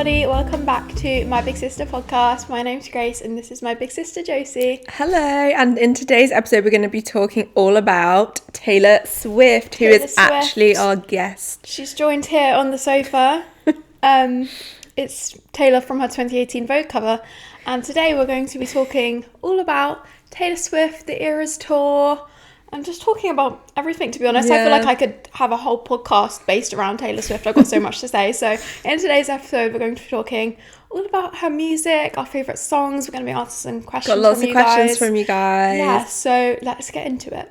everybody, welcome back to my Big Sister podcast. My name's Grace and this is my big sister Josie. Hello, and in today's episode we're going to be talking all about Taylor Swift, who is actually our guest. She's joined here on the sofa. It's Taylor from her 2018 Vogue cover, and today we're going to be talking all about Taylor Swift, the Eras tour, and just talking about everything, to be honest. I feel like I could have a whole podcast based around Taylor Swift. I've got so much to say. So in today's episode, we're going to be talking all about her music, our favourite songs. We're going to be answering some questions from you guys. Yeah, so let's get into it.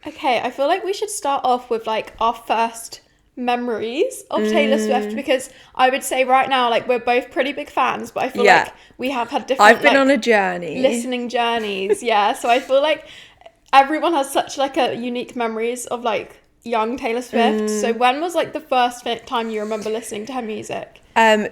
Okay, I feel like we should start off with like our first memories of Taylor Swift, because I would say right now, like, we're both pretty big fans, but I feel like we have had different I've been on a journey. Listening journeys. Yeah, so I feel like everyone has such like a unique memories of like young Taylor Swift. So when was like the first time you remember listening to her music?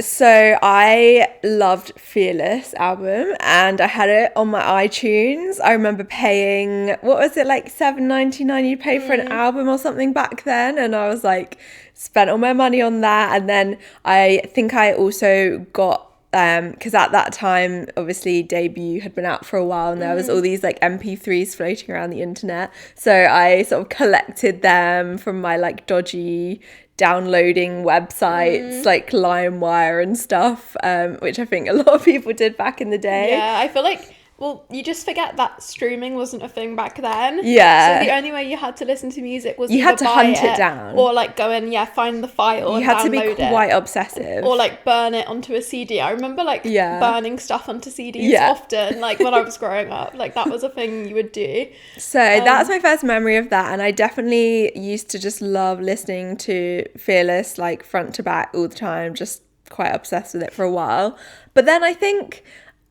So I loved Fearless album, and I had it on my iTunes. I remember paying, what was it, like $7.99 you'd pay for an album or something back then, and I was like, spent all my money on that. And then I think I also got, because at that time obviously Debut had been out for a while, and there was all these like MP3s floating around the internet, so I sort of collected them from my like dodgy downloading websites like LimeWire and stuff, which I think a lot of people did back in the day. Yeah, I feel like, well, you just forget that streaming wasn't a thing back then. Yeah. So the only way you had to listen to music was you had to hunt it down, or like go and find the file. You had to be quite obsessive, or like burn it onto a CD. I remember like burning stuff onto CDs often, like when I was growing up. Like that was a thing you would do. So that's my first memory of that, and I definitely used to just love listening to Fearless like front to back all the time. Just quite obsessed with it for a while, but then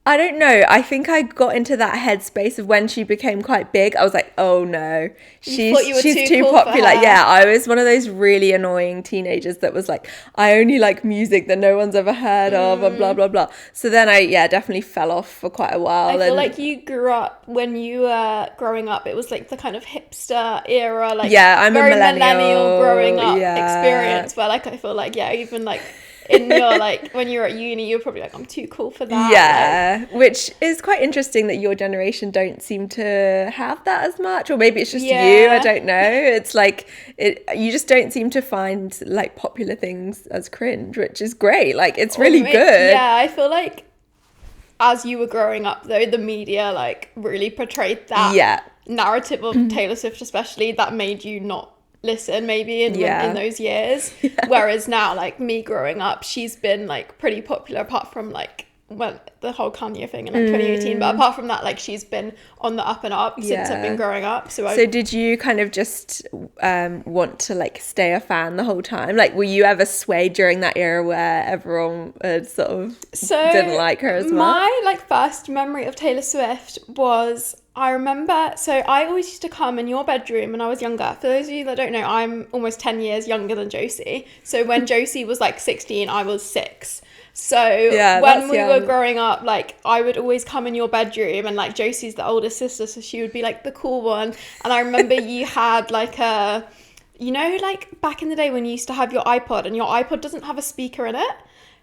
I don't know, I think I got into that headspace of when she became quite big. I was like, oh no, she's too cool popular. Yeah, I was one of those really annoying teenagers that was like, I only like music that no one's ever heard of, and blah, blah, blah. So then I, definitely fell off for quite a while. I feel like you grew up, when you were growing up, it was like the kind of hipster era, like I'm very a millennial growing up experience, where like I feel like, even like in your like when you were at uni, you're probably like, I'm too cool for that. Which is quite interesting that your generation don't seem to have that as much, or maybe it's just you, I don't know. It's like you just don't seem to find like popular things as cringe, which is great. Like it's really good. I feel like as you were growing up though, the media like really portrayed that narrative of Taylor Swift, especially, that made you not listen maybe in those years. Whereas now, like me growing up, she's been like pretty popular, apart from like when the whole Kanye thing in like 2018, but apart from that, like she's been on the up and up since I've been growing up. So did you kind of just want to like stay a fan the whole time? Like were you ever swayed during that era where everyone sort of didn't like her as much? My like first memory of Taylor Swift was, I remember, so I always used to come in your bedroom when I was younger. For those of you that don't know, I'm almost 10 years younger than Josie. So when Josie was like 16, I was 6. So when we were growing up, like I would always come in your bedroom, and like Josie's the oldest sister, so she would be like the cool one. And I remember you had like a, you know, like back in the day when you used to have your iPod, and your iPod doesn't have a speaker in it.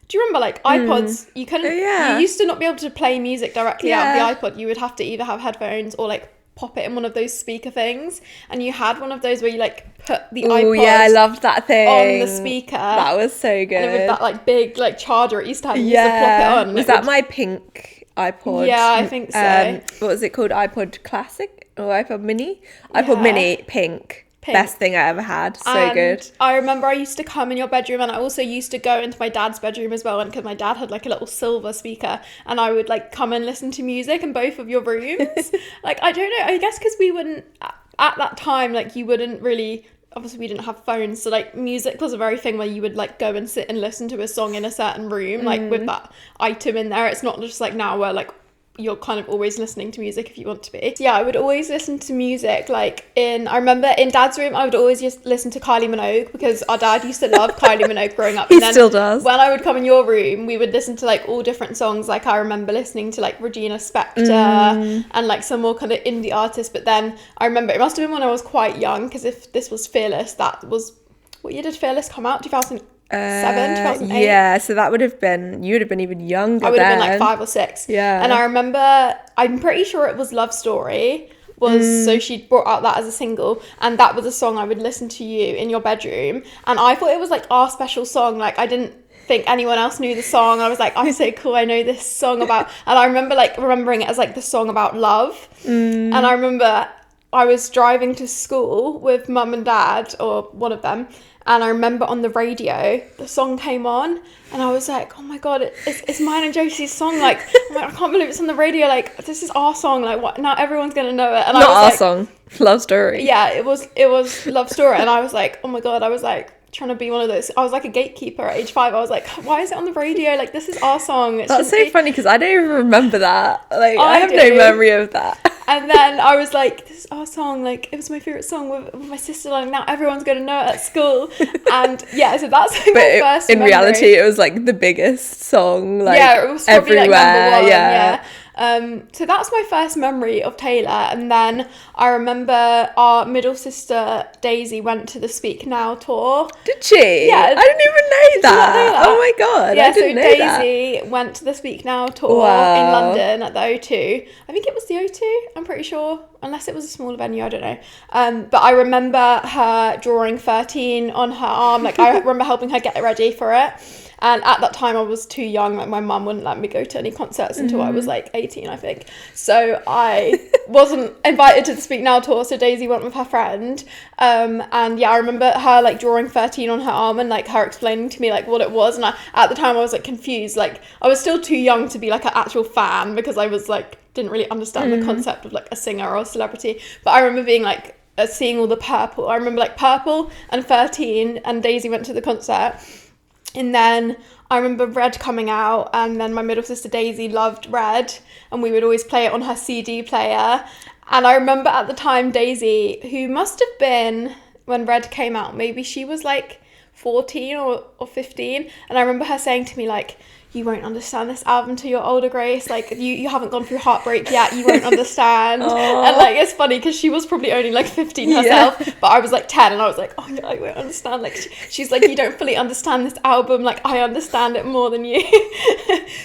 Do you remember like iPods? You couldn't. You used to not be able to play music directly out of the iPod. You would have to either have headphones or like pop it in one of those speaker things. And you had one of those where you like put the iPod. I loved that thing on the speaker. That was so good. And with that like big like charger it used to have. You used to plop it on. Was that my pink iPod? Yeah, I think so. What was it called? iPod Classic or iPod Mini? iPod Mini pink. Best thing I ever had. So good. I remember I used to come in your bedroom, and I also used to go into my dad's bedroom as well, and because my dad had like a little silver speaker, and I would like come and listen to music in both of your rooms. Like I don't know, I guess because we wouldn't at that time, like you wouldn't really, obviously we didn't have phones, so like music was a very thing where you would like go and sit and listen to a song in a certain room, like with that item in there. It's not just like now where like you're kind of always listening to music if you want to be. So I would always listen to music like I remember in Dad's room I would always just listen to Kylie Minogue, because our dad used to love Kylie Minogue growing up. He still does. When I would come in your room, we would listen to like all different songs. Like I remember listening to like Regina Spektor and like some more kind of indie artists. But then I remember it must have been when I was quite young, because if this was Fearless, that was, what year did Fearless come out? 2000. 2008. Yeah, so that would have been, you would have been even younger. I would have then. been like 5 or 6. Yeah. And I remember, I'm pretty sure it was Love Story. So she brought out that as a single, and that was a song I would listen to you in your bedroom, and I thought it was like our special song. Like, I didn't think anyone else knew the song. I was like, I'm so cool, I know this song about, and I remember like remembering it as like the song about love. And I remember I was driving to school with mum and dad, or one of them, and I remember on the radio the song came on, and I was like, oh my god, it's mine and Josie's song. Like, I'm like, I can't believe it's on the radio. Like, this is our song. Like, what? Now everyone's gonna know it. And Not I was our like, song, Love Story. Yeah, it was Love Story, and I was like, oh my god, I was like trying to be one of those. I was like a gatekeeper at age 5. I was like, why is it on the radio? Like, this is our song. That's so funny because I don't even remember that. Like, I have do. no memory of that. And then I was like, this is our song. Like, it was my favourite song with my sister. Like, now everyone's going to know it at school. And yeah, so that's like my first in memory. reality, it was like the biggest song. Like, yeah, it was probably everywhere. like number 1. Yeah. So that's my first memory of Taylor. And then I remember our middle sister Daisy went to the Speak Now tour. Did she? Yeah. I didn't even know that. Oh my god, Yeah, I didn't know Daisy went to the Speak Now tour in London at the O2. I think it was the O2, I'm pretty sure. Unless it was a smaller venue, I don't know. But I remember her drawing 13 on her arm. Like, I remember helping her get ready for it. And at that time, I was too young. Like, my mum wouldn't let me go to any concerts until I was like 18, I think. So I wasn't invited to the Speak Now tour. So Daisy went with her friend. And yeah, I remember her like drawing 13 on her arm, and like her explaining to me like what it was. And at the time, I was like confused. Like, I was still too young to be like an actual fan, because I was like, didn't really understand the concept of like a singer or a celebrity. But I remember being like, seeing all the purple. I remember like Purple and 13, and Daisy went to the concert. And then I remember Red coming out, and then my middle sister Daisy loved Red, and we would always play it on her CD player. And I remember at the time Daisy, who must have been, when Red came out, maybe she was like 14 or 15, and I remember her saying to me like, you won't understand this album till you're older, Grace. Like, you haven't gone through heartbreak yet. You won't understand. And like, it's funny because she was probably only like 15 herself, but I was like 10, and I was like, oh yeah, I won't understand. Like, she's like, you don't fully understand this album. Like, I understand it more than you.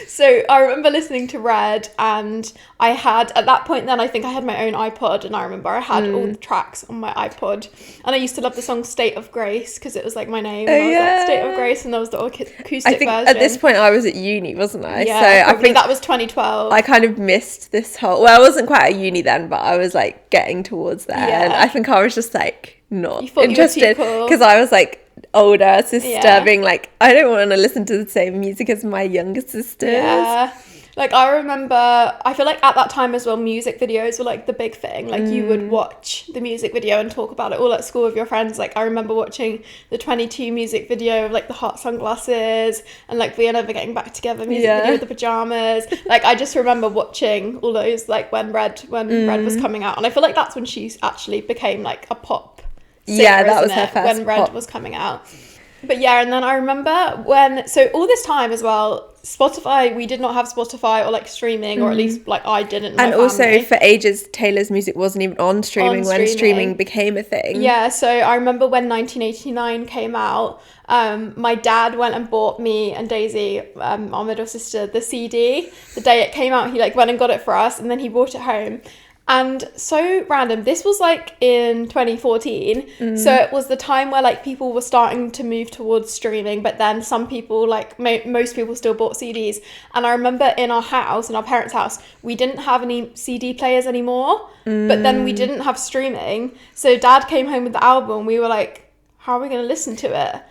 So I remember listening to Red, and I had, at that point then, I think I had my own iPod, and I remember I had all the tracks on my iPod, and I used to love the song State of Grace because it was like my name, and I was like, State of Grace, and there was the acoustic I think version. at this point I was at uni, wasn't I? Yeah, so probably, I think that was 2012. I kind of missed this whole, well, I wasn't quite at uni then, but I was like getting towards there, and I think I was just like not interested because I was like older sister being like, I don't want to listen to the same music as my younger sisters. Yeah. Like, I remember, I feel like at that time as well, music videos were like the big thing. Like, you would watch the music video and talk about it all at school with your friends. Like, I remember watching the 22 music video of like the hot sunglasses, and like We Are Never Getting Back Together music video with the pajamas. Like, I just remember watching all those, like when Red was coming out. And I feel like that's when she actually became like a pop singer, that was her first when Red was coming out. But yeah, and then I remember so all this time as well, Spotify, we did not have Spotify or like streaming, or at least like I didn't. And also for ages, Taylor's music wasn't even on streaming when streaming became a thing. Yeah, so I remember when 1989 came out, my dad went and bought me and Daisy, our middle sister, the CD. The day it came out, he like went and got it for us, and then he brought it home. And so random, this was like in 2014, so it was the time where like people were starting to move towards streaming, but then some people, like most people, still bought CDs. And I remember in our house, in our parents' house, we didn't have any CD players anymore, but then we didn't have streaming, so Dad came home with the album. We were like, how are we going to listen to it?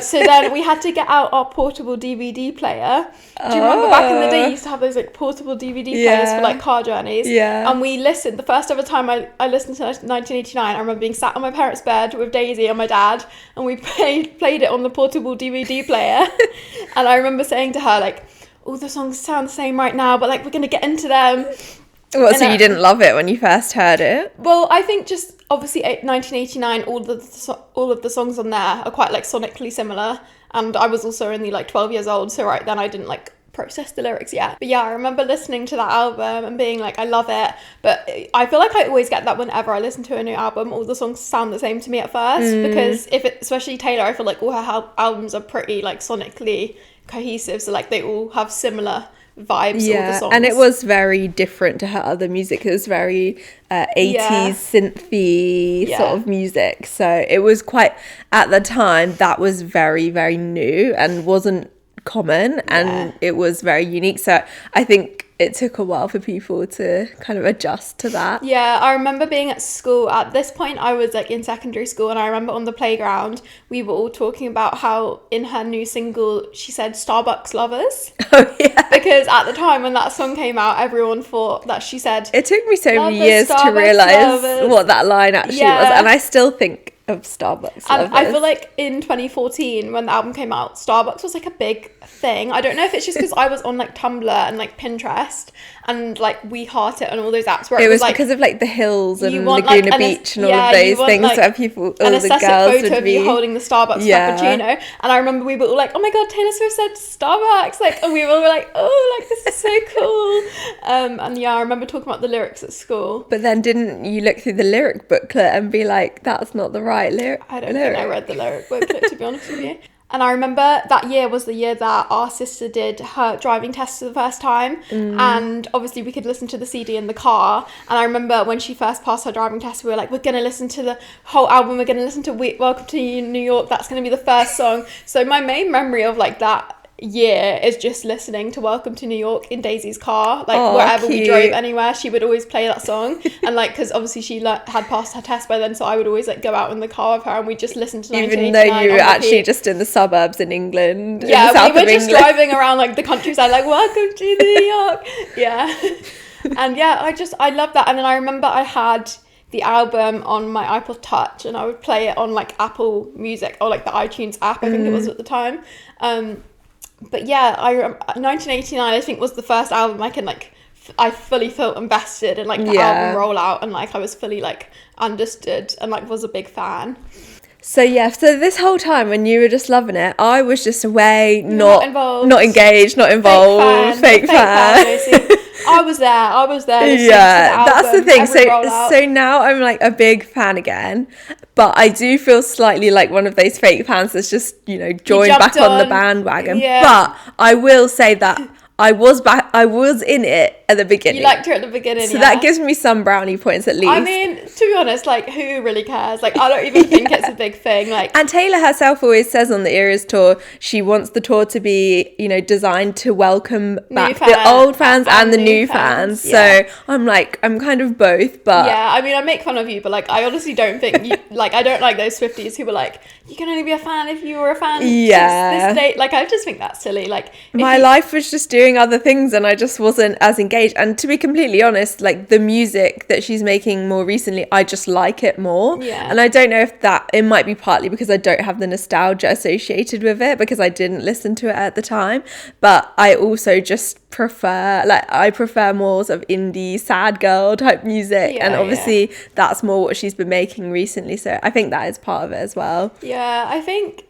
So then we had to get out our portable DVD player. Do you remember back in the day, you used to have those like portable DVD players for like car journeys? Yeah. And we listened. The first ever time I listened to 1989, I remember being sat on my parents' bed with Daisy and my dad, and we played it on the portable DVD player. And I remember saying to her like, all the songs sound the same right now, but like we're going to get into them. Well, so you didn't love it when you first heard it? Well, I think just obviously 1989, all of the songs on there are quite like sonically similar, and I was also only like 12 years old, so right then I didn't like processed the lyrics yet. But yeah, I remember listening to that album and being like, I love it. But I feel like I always get that whenever I listen to a new album, all the songs sound the same to me at first. Because especially Taylor, I feel like all her albums are pretty like sonically cohesive. So like they all have similar vibes, all the songs. And it was very different to her other music. It was very 80s synthy sort of music. So it was quite, at the time, that was very, very new and wasn't common, and it was very unique. So I think it took a while for people to kind of adjust to that. Yeah, I remember being at school. At this point, I was like in secondary school, and I remember on the playground, we were all talking about how in her new single, she said Starbucks lovers. Oh, yeah. Because at the time when that song came out, everyone thought that she said... It took me so many years to realise what that line actually was, and I still think of Starbucks lovers. I feel like in 2014 when the album came out, Starbucks was like a big thing. I don't know if it's just because I was on like Tumblr and like Pinterest and like We Heart It and all those apps where it was like, because of like the hills and want, Laguna like, Beach and all of those things like, where people, all an the aesthetic girls photo would of be you holding the Starbucks frappuccino, and I remember we were all like, oh my god, Taylor Swift said Starbucks, like, and we were like, oh, like this is so cool. And yeah, I remember talking about the lyrics at school. But then didn't you look through the lyric booklet and be like, that's not the right lyric? I don't think I read the lyric booklet, to be honest with you. And I remember that year was the year that our sister did her driving test for the first time. And obviously we could listen to the CD in the car. And I remember when she first passed her driving test, we were like, we're going to listen to the whole album. We're going to listen to Welcome to New York. That's going to be the first song. So my main memory of like that year is just listening to Welcome to New York in Daisy's car, like wherever we drove anywhere, she would always play that song. And like, because obviously she had passed her test by then, so I would always like go out in the car with her and we just listen to 1989 even though you were actually just in the suburbs in England. Yeah, we were just driving around like the countryside, like welcome to New York. And yeah, I love that. And then I remember I had the album on my iPod Touch and I would play it on like Apple Music or like the iTunes app, I think it was at the time. But yeah, 1989 I think was the first album I can like I fully felt invested in like the album rollout, and like I was fully like understood and like was a big fan. So this whole time when you were just loving it, I was just away, not involved, not engaged, not involved, fake fan. I was there. Yeah, that's the thing. So now I'm like a big fan again, but I do feel slightly like one of those fake fans that's just, joined back on the bandwagon. Yeah. But I will say that I was in it at the beginning. You liked her at the beginning, so that gives me some brownie points at least. I mean, to be honest, like, who really cares? Like, I don't even think it's a big thing. Like, and Taylor herself always says on the Eras tour, she wants the tour to be, designed to welcome back the old fans and the new fans. So I'm like, I'm kind of both, but yeah, I mean, I make fun of you, but like, I honestly don't think you like. I don't like those Swifties who were like, you can only be a fan if you were a fan. Yeah, this date. Like, I just think that's silly. Like, my life was just doing other things and I just wasn't as engaged. And to be completely honest, like the music that she's making more recently, I just like it more. Yeah. And I don't know if it might be partly because I don't have the nostalgia associated with it because I didn't listen to it at the time, but I also just prefer more sort of indie sad girl type music, and obviously that's more what she's been making recently, so I think that is part of it as well. I think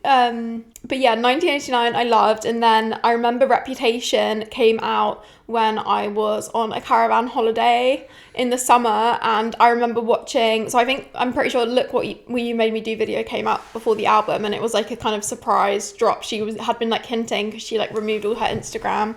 but yeah, 1989 I loved, and then I remember Reputation came out when I was on a caravan holiday in the summer, and I remember watching, so I'm pretty sure Look What You Made Me Do video came out before the album, and it was like a kind of surprise drop. She had been like hinting because she like removed all her Instagram.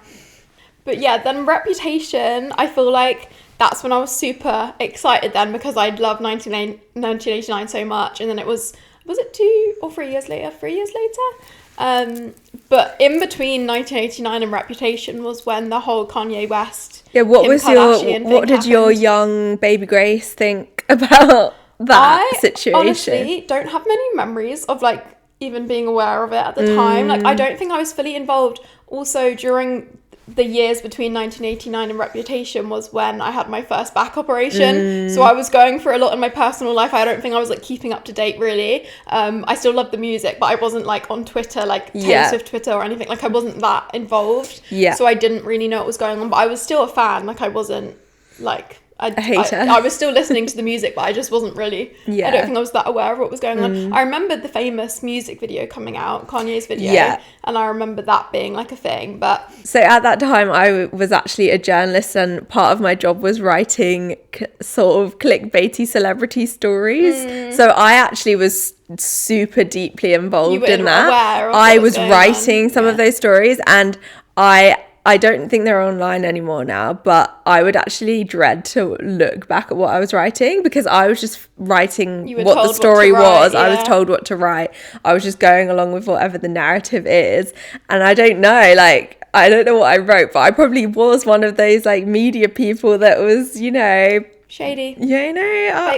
But yeah, then Reputation, I feel like that's when I was super excited then, because I'd loved 1989 so much, and then it was it 2 or 3 years later? 3 years later? But in between 1989 and Reputation was when the whole Kanye West, what did your young baby Grace think about that situation? I honestly don't have many memories of like even being aware of it at the time. Like, I don't think I was fully involved. Also, during the years between 1989 and Reputation was when I had my first back operation. So I was going through a lot in my personal life. I don't think I was like keeping up to date really. I still loved the music, but I wasn't like on Twitter, like Taylor Swift Twitter or anything. Like, I wasn't that involved. So I didn't really know what was going on, but I was still a fan. Like, I wasn't like hater. I was still listening to the music, but I just wasn't really, I don't think I was that aware of what was going on. I remembered the famous music video coming out, Kanye's video, and I remember that being like a thing. But so at that time I was actually a journalist, and part of my job was writing sort of clickbaity celebrity stories. So I actually was super deeply involved in that. I was writing some of those stories, and I don't think they're online anymore now, but I would actually dread to look back at what I was writing, because I was just writing what the story was. I was told what to write. I was just going along with whatever the narrative is. And I don't know, like, I don't know what I wrote, but I probably was one of those like media people that was, you know, shady. Yeah, you know,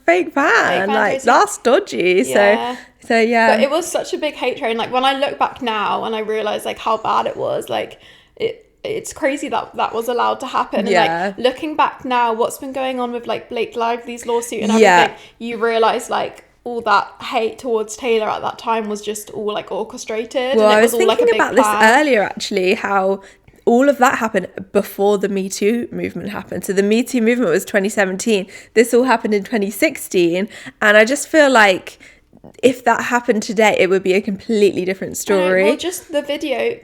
fake fan, like that's dodgy. Yeah. So yeah. But it was such a big hate train. Like when I look back now and I realize like how bad it was, like it's crazy that was allowed to happen. And like looking back now, what's been going on with like Blake Lively's lawsuit and everything, you realize like all that hate towards Taylor at that time was just all like orchestrated. Well, and I was all, thinking like, about this earlier actually, how all of that happened before the Me Too movement happened. So the Me Too movement was 2017. This all happened in 2016. And I just feel like if that happened today, it would be a completely different story. Well, just the video,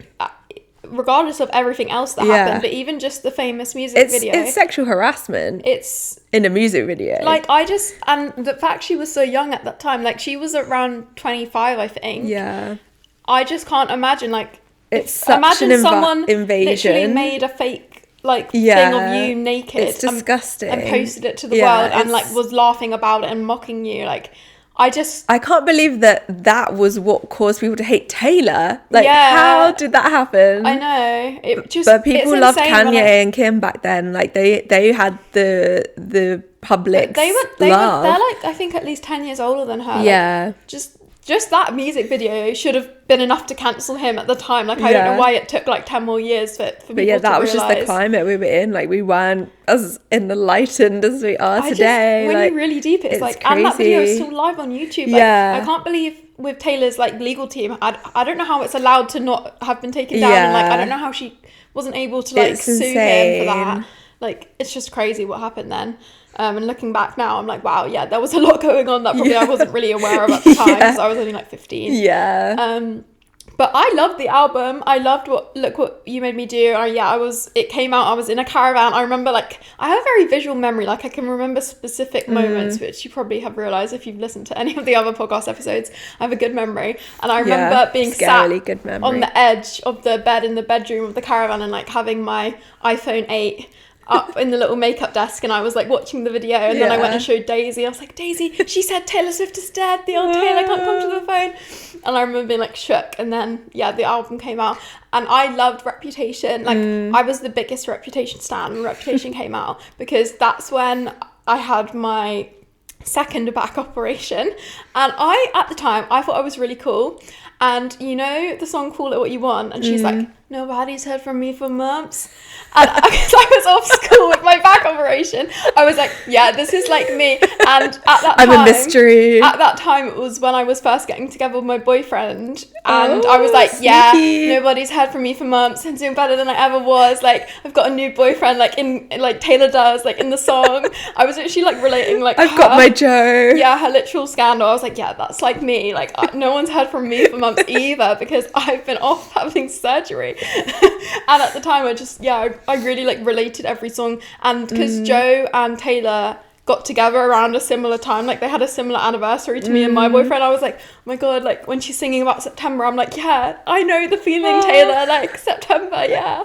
regardless of everything else that happened, but even just the famous music video. It's sexual harassment. It's in a music video. Like, and the fact she was so young at that time, like she was around 25, I think. Yeah. I just can't imagine, like, it's such an someone invasion. Literally made a fake like thing of you naked. It's disgusting. And posted it to the world and like was laughing about it and mocking you. Like I can't believe that was what caused people to hate Taylor. Like how did that happen? I know. But people loved Kanye and Kim back then. Like they had the public love. They're like I think at least 10 years older than her. Yeah. Like, just that music video should have been enough to cancel him at the time. Like, I don't know why it took like 10 more years for people to realise. But that was just the climate we were in. Like, we weren't as enlightened as we are today. When you really deep it's like, crazy. And that video is still live on YouTube. Like, I can't believe with Taylor's like legal team, I don't know how it's allowed to not have been taken down. And like, I don't know how she wasn't able to like sue him for that. Like, it's just crazy what happened then. And looking back now, I'm like, wow, yeah, there was a lot going on that probably I wasn't really aware of at the time because I was only like 15. Yeah. But I loved the album. I loved Look What You Made Me Do. It came out, I was in a caravan. I remember like, I have a very visual memory. Like I can remember specific moments, which you probably have realised if you've listened to any of the other podcast episodes. I have a good memory. And I remember being sat on the edge of the bed in the bedroom of the caravan and like having my iPhone 8 up in the little makeup desk, and I was like watching the video, and then I went and showed Daisy. I was like, Daisy, she said Taylor Swift is dead, the old Taylor can't come to the phone. And I remember being like shook. And then the album came out and I loved Reputation. Like I was the biggest Reputation stan when Reputation came out, because that's when I had my second back operation, and at the time I thought I was really cool. And you know the song Call It What You Want, and she's like, nobody's heard from me for months. And because I was off school with my back operation, I was like, yeah, this is like me. And at that time, I'm a mystery. At that time, it was when I was first getting together with my boyfriend, and I was like, yeah, nobody's heard from me for months. I'm doing better than I ever was. Like, I've got a new boyfriend, like Taylor does, like in the song. I was actually like relating, like I've got my Joe. Yeah, her literal scandal. I was like, yeah, that's like me. Like, no one's heard from me for months either, because I've been off having surgery. And at the time, I really like related every song, and because Joe and Taylor got together around a similar time, like they had a similar anniversary to me and my boyfriend. I was like, oh my god, like when she's singing about September, I'm like, yeah, I know the feeling, Taylor, like September, yeah.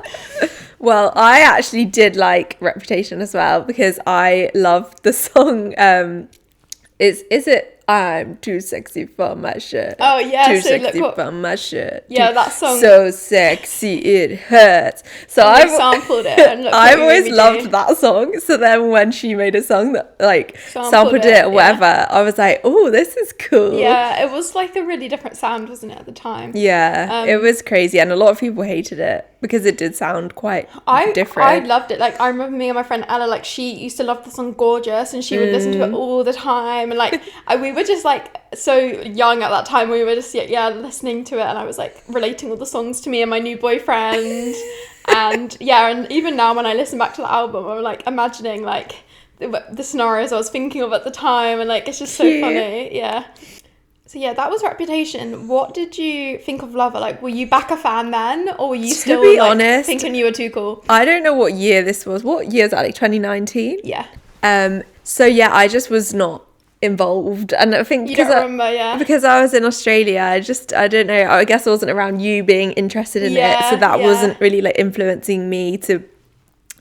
Well, I actually did like Reputation as well, because I loved the song. Is it I'm too sexy for my shirt? Oh yeah, too sexy for my shirt. Yeah, that song. So sexy it hurts. So I sampled it. And I've always loved that song. So then when she made a song that like sampled it or whatever, I was like, oh, this is cool. Yeah, it was like a really different sound, wasn't it, at the time? Yeah, it was crazy, and a lot of people hated it because it did sound quite different. I loved it. Like I remember me and my friend Ella, like she used to love the song Gorgeous, and she would listen to it all the time, and like we were just like so young at that time. We were just listening to it, and I was like relating all the songs to me and my new boyfriend. And even now when I listen back to the album, I'm like imagining like the scenarios I was thinking of at the time, and like it's just so Cute. funny. Yeah. So yeah, that was Reputation. What did you think of Lover? Like, were you back a fan then, or were you still be like honest, thinking you were too cool? I don't know what year this was. What year is that? Like 2019? Yeah. So yeah, I just was not involved, and I think You don't remember, yeah. because I was in Australia, I don't know, I guess I wasn't around you being interested in it, so that wasn't really like influencing me to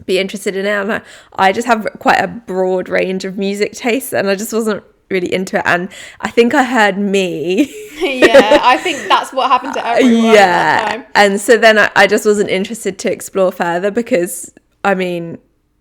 be interested in it. And I just have quite a broad range of music tastes, and I just wasn't really into it. And I think I heard Me. Yeah, I think that's what happened to everyone at that time. And so then I just wasn't interested to explore further, because I mean,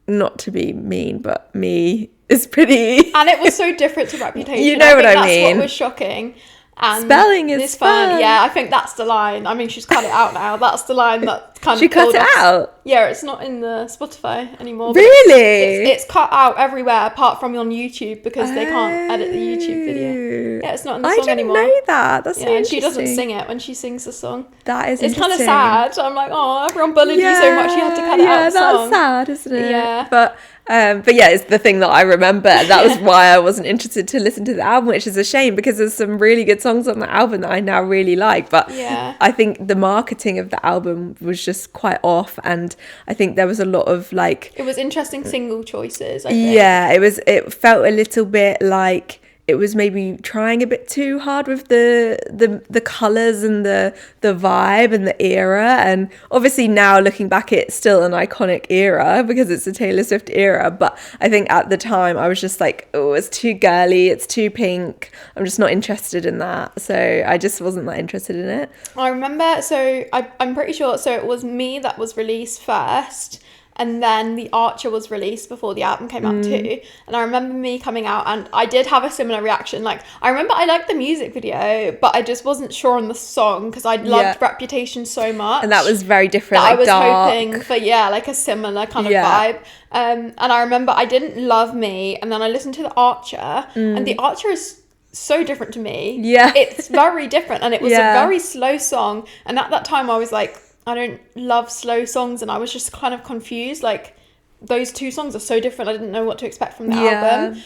not to be mean, but Me is pretty, and it was so different to Reputation. You know what I that's mean. What was shocking. And Spelling is fun. Yeah, I think that's the line. I mean, she's cut it out now. That's the line that kind She of cut killed it us. out? Yeah, it's not in the Spotify anymore. but Really? It's cut out everywhere apart from on YouTube, because they can't edit the YouTube video. Yeah, it's not in the song anymore. I didn't know that. That's Yeah, so and she doesn't interesting. sing it when she sings the song. That is It's kind of interesting. sad. I'm like, oh, everyone bullied you so much, you had to cut it out the that's song. sad, isn't it? Yeah. But yeah, it's the thing that I remember. That was why I wasn't interested to listen to the album, which is a shame, because there's some really good songs on the album that I now really like. But Yeah. I think the marketing of the album was just quite off, and I think there was a lot of like, It was interesting single choices, I think. yeah, it felt a little bit like it was maybe trying a bit too hard with the colours and the vibe and the era. And obviously now looking back, it's still an iconic era because it's a Taylor Swift era. But I think at the time I was just like, oh, it's too girly, it's too pink. I'm just not interested in that. So I just wasn't that interested in it. I remember, so I'm pretty sure, so it was Me that was released first, and then The Archer was released before the album came out too. And I remember Me coming out, and I did have a similar reaction. Like, I remember I liked the music video, but I just wasn't sure on the song, because I loved Reputation so much. And that was very different, that like I was dark. hoping for, like a similar kind of vibe. And I remember I didn't love Me, and then I listened to The Archer, and The Archer is so different to Me. Yeah. It's very different, and it was a very slow song. And at that time I was like, I don't love slow songs, and I was just kind of confused. Like, those two songs are so different. I didn't know what to expect from the album.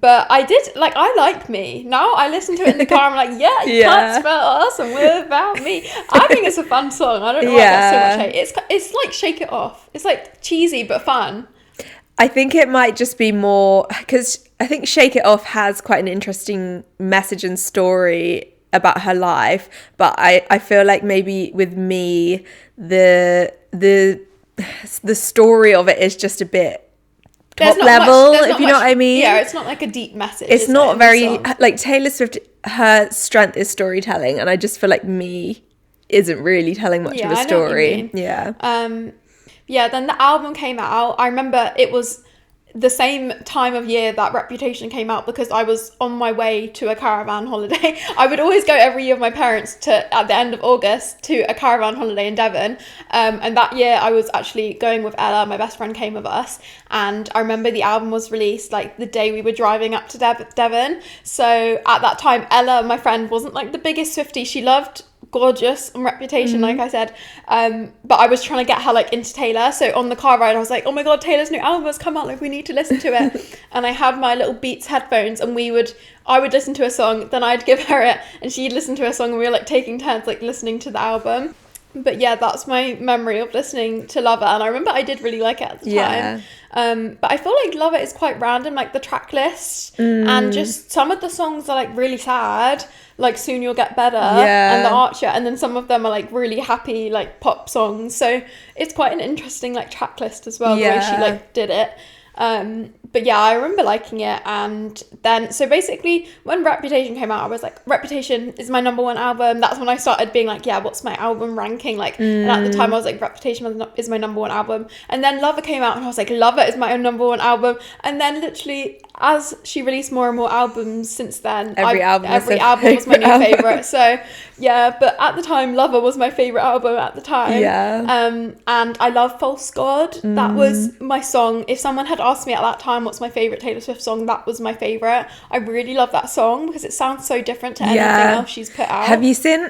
But I did, like, I like Me. Now I listen to it in the car, I'm like, you can't spell us, and we're about me. I think it's a fun song. I don't know why I get so much hate. It's like Shake It Off. It's like cheesy but fun. I think it might just be more, because I think Shake It Off has quite an interesting message and story about her life, but I feel like maybe with Me, the story of it is just a bit top level, if you know what I mean. Yeah, it's not like a deep message. It's not very, like, Taylor Swift, her strength is storytelling, and I just feel like Me isn't really telling much of a story. Yeah, then the album came out. I remember it was the same time of year that Reputation came out, because I was on my way to a caravan holiday. I would always go every year with my parents at the end of August to a caravan holiday in Devon. And that year I was actually going with Ella, my best friend came with us. And I remember the album was released like the day we were driving up to Devon. So at that time, Ella, my friend, wasn't like the biggest Swiftie. She loved Gorgeous and Reputation, like I said, but I was trying to get her like into Taylor. So on the car ride I was like, oh my god, Taylor's new album has come out, like we need to listen to it. And I had my little Beats headphones, and I would listen to a song, then I'd give her it, and she'd listen to a song, and we were like taking turns like listening to the album. But yeah, that's my memory of listening to Lover, and I remember I did really like it at the time. But I feel like Lover is quite random, like the track list, and just some of the songs are like really sad, like Soon You'll Get Better and The Archer, and then some of them are like really happy, like pop songs. So it's quite an interesting like track list as well, the way she like did it. But yeah, I remember liking it. And then, so basically when Reputation came out, I was like, Reputation is my number one album. That's when I started being like, yeah, what's my album ranking? Like, and at the time I was like, Reputation is my number one album. And then Lover came out, and I was like, Lover is my own number one album. And then literally, as she released more and more albums since then, every album was my new favorite. So yeah, but at the time, Lover was my favorite album at the time. And I love False God. That was my song. If someone had asked me at that time what's my favorite Taylor Swift song, that was my favorite. I really love that song because it sounds so different to anything else she's put out. Have you seen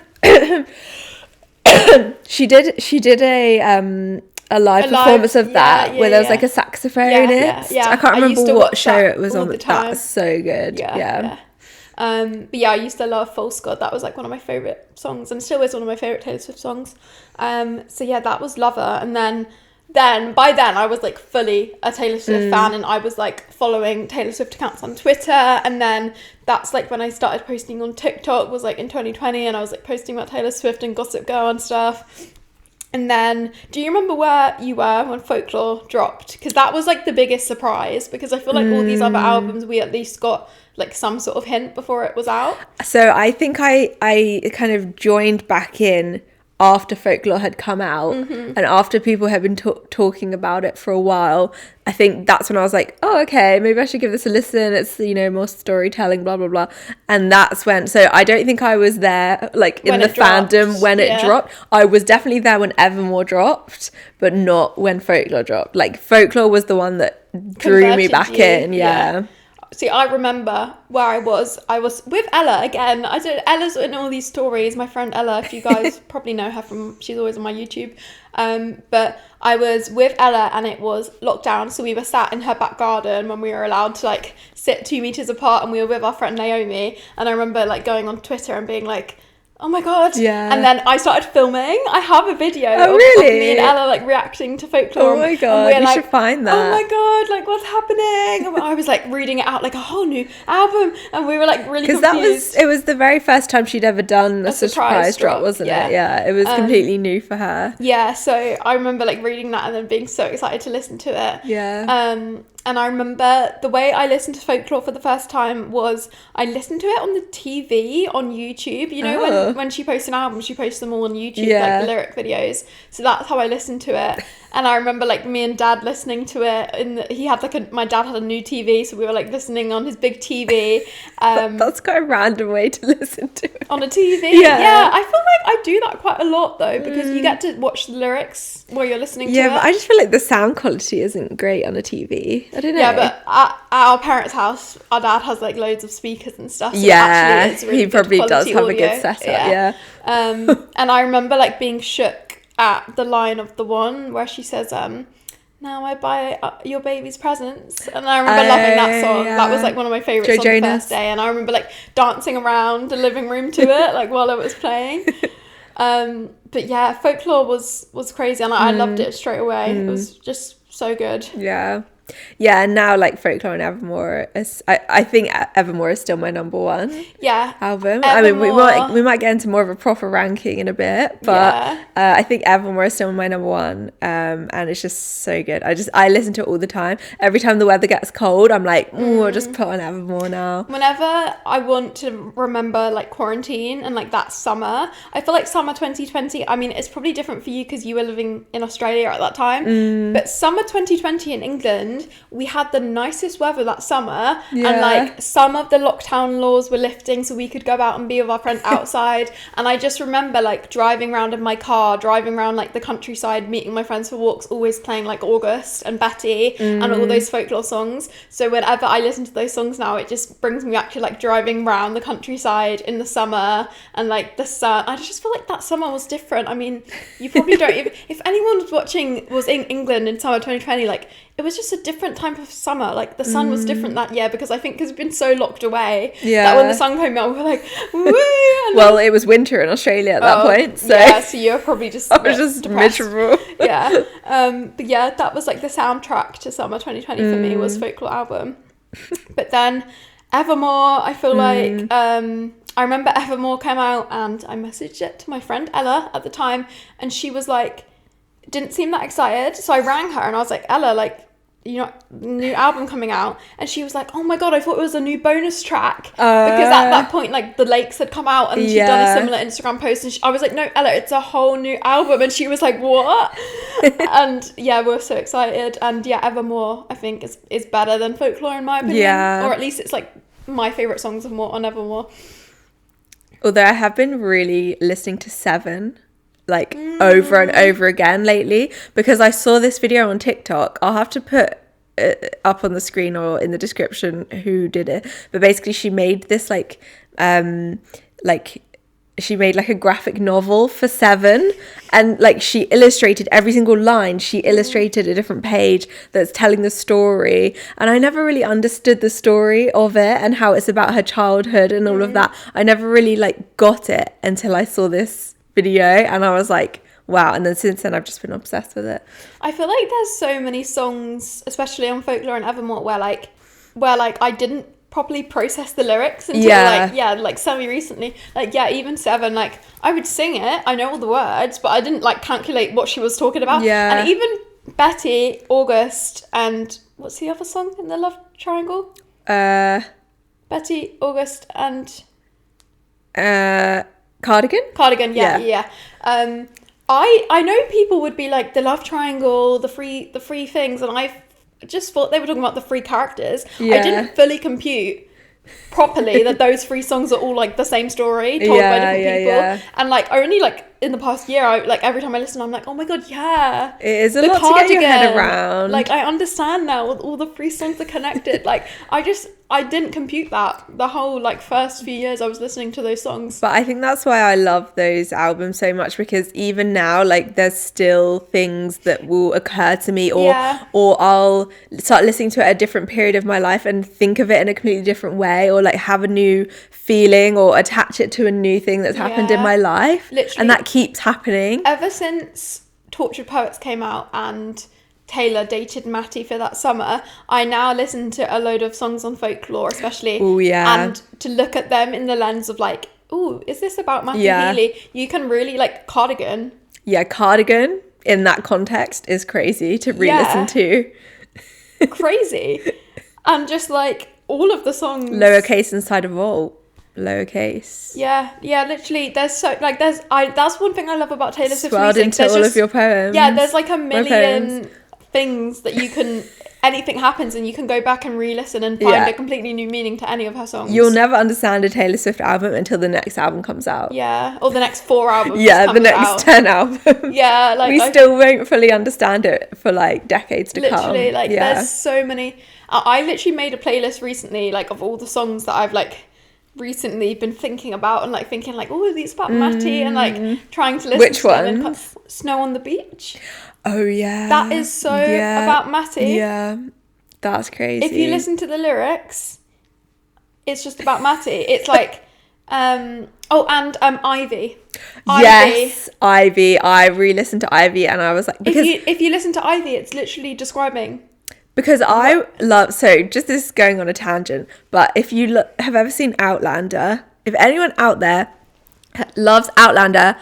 she did a a live performance of that where there was like a saxophone. I can't remember what show it was on. That's so good. But yeah, I used to love False God. That was like one of my favorite songs, and still is one of my favorite Taylor Swift songs. So yeah, that was Lover. And then by then I was like fully a Taylor Swift fan, and I was like following Taylor Swift accounts on Twitter. And then that's like when I started posting on TikTok, was like in 2020, and I was like posting about Taylor Swift and Gossip Girl and stuff. And then, do you remember where you were when Folklore dropped? Because that was like the biggest surprise, because I feel like all these other albums, we at least got like some sort of hint before it was out. So I think I kind of joined back in after Folklore had come out, and after people had been talking about it for a while. I think that's when I was like, oh, okay, maybe I should give this a listen. It's, you know, more storytelling, blah blah blah. And that's when, so I don't think I was there like in the fandom when it dropped. I was definitely there when Evermore dropped, but not when Folklore dropped. Like Folklore was the one that drew me back in. See, I remember where I was with Ella again. Ella's in all these stories. My friend Ella, if you guys probably know her she's always on my YouTube. But I was with Ella, and it was lockdown, so we were sat in her back garden when we were allowed to like sit 2 meters apart, and we were with our friend Naomi. And I remember like going on Twitter and being like, oh my god. And then I started filming. I have a video of me and Ella like reacting to Folklore. Oh my god, you should find that. Oh my god, like what's happening? And I was like reading it out like a whole new album, and we were like really confused. It was the very first time she'd ever done a surprise drop, wasn't it? Yeah, it was completely new for her. Yeah, so I remember like reading that and then being so excited to listen to it. And I remember the way I listened to Folklore for the first time was I listened to it on the TV on YouTube. You know, when she posts an album, she posts them all on YouTube, like the lyric videos. So that's how I listened to it. And I remember like me and Dad listening to it, and he had like my dad had a new TV, so we were like listening on his big TV. That's quite a random way to listen to it. On a TV. Yeah, I feel like I do that quite a lot though, because you get to watch the lyrics while you're listening to it. Yeah, but I just feel like the sound quality isn't great on a TV. I don't know. Yeah, but at our parents' house, our dad has like loads of speakers and stuff. So actually it's really he probably does have audio. A good setup. And I remember like being shook at the line of the one where she says, now I buy your baby's presents. And I remember loving that song. That was like one of my favourites on the first day. And I remember like dancing around the living room to it, like while it was playing. But yeah, Folklore was crazy, and I loved it straight away. It was just so good. Yeah, and now like Folklore and Evermore I think Evermore is still my number one album. Evermore, I mean, we might get into more of a proper ranking in a bit, but I think Evermore is still my number one, and it's just so good. I listen to it all the time. Every time the weather gets cold, I'm like, I'll just put on Evermore now. Whenever I want to remember like quarantine and like that summer, I feel like summer 2020, I mean, it's probably different for you because you were living in Australia at that time, but summer 2020 in England, we had the nicest weather that summer, and like some of the lockdown laws were lifting, so we could go out and be with our friends outside. And I just remember like driving around in my car, driving around like the countryside, meeting my friends for walks, always playing like August and Betty and all those Folklore songs. So whenever I listen to those songs now, it just brings me back to like driving around the countryside in the summer and like the sun. I just feel like that summer was different. I mean, you probably don't if anyone was in England in summer 2020, like it was just a different type of summer. Like the sun was different that year, because I think because we've been so locked away that when the sun came out we were like, woo. Well, it was winter in Australia at that point, so so you're probably just I was just depressed. Miserable. But yeah, that was like the soundtrack to summer 2020 for me, was Folklore album. But then Evermore, I feel like I remember Evermore came out and I messaged it to my friend Ella at the time, and she was like, didn't seem that excited. So I rang her and I was like, Ella, like, you know, new album coming out. And she was like, oh my god, I thought it was a new bonus track, because at that point like The Lakes had come out and she'd done a similar Instagram post, and I was like, no Ella, it's a whole new album. And she was like, what? And yeah, we're so excited. And yeah, Evermore I think is better than Folklore in my opinion, or at least it's like my favourite songs on Evermore. Although I have been really listening to Seven like over and over again lately, because I saw this video on TikTok. I'll have to put it up on the screen or in the description who did it, but basically she made this like she made like a graphic novel for Seven, and like she illustrated every single line. She illustrated a different page that's telling the story, and I never really understood the story of it and how it's about her childhood and all of that. I never really like got it until I saw this video, and I was like, wow. And then since then I've just been obsessed with it. I feel like there's so many songs, especially on Folklore and Evermore, where I didn't properly process the lyrics until like semi recently. Like, yeah, even Seven, like I would sing it, I know all the words, but I didn't like calculate what she was talking about. Yeah. And even Betty, August, and what's the other song in the love triangle? Betty, August, and Cardigan. Yeah. I know people would be like the love triangle, the three things, and I just thought they were talking about the three characters. I didn't fully compute properly that those three songs are all like the same story told by different people. And like only like in the past year, I like every time I listen, I'm like, oh my god, yeah, it is a lot to get your head around. Like I understand now all the three songs are connected. Like I didn't compute that the whole like first few years I was listening to those songs. But I think that's why I love those albums so much, because even now, like there's still things that will occur to me, or I'll start listening to it at a different period of my life and think of it in a completely different way, or like have a new feeling or attach it to a new thing that's happened in my life. Literally, and that keeps happening. Ever since Tortured Poets came out and Taylor dated Matty for that summer, I now listen to a load of songs on Folklore, especially. Oh yeah. And to look at them in the lens of like, oh, is this about Matty Healy? You can really like Cardigan. Yeah, Cardigan in that context is crazy to re-listen to. Crazy. And just like all of the songs. Lowercase inside a vault. Lowercase. Yeah, literally there's that's one thing I love about Taylor Swift's swelled music. Into there's all of your poems. Yeah, there's like a million things that you can, anything happens and you can go back and re-listen and find a completely new meaning to any of her songs. You'll never understand a Taylor Swift album until the next album comes out. Yeah, or the next 4 albums. The next 10 albums. Yeah, like we still won't fully understand it for like decades to come. Literally, like there's so many. I literally made a playlist recently, like of all the songs that I've like recently been thinking about and like thinking like, oh, these about Matty, and like trying to listen Which to one? them. Snow on the Beach. Oh yeah, that is so about Matty. Yeah, that's crazy. If you listen to the lyrics, it's just about Matty. It's like Ivy. Yes, Ivy. I re-listened to Ivy and I was like, because if you listen to Ivy, it's literally describing. Because I love, so just this is going on a tangent, but if you have ever seen Outlander, if anyone out there loves Outlander,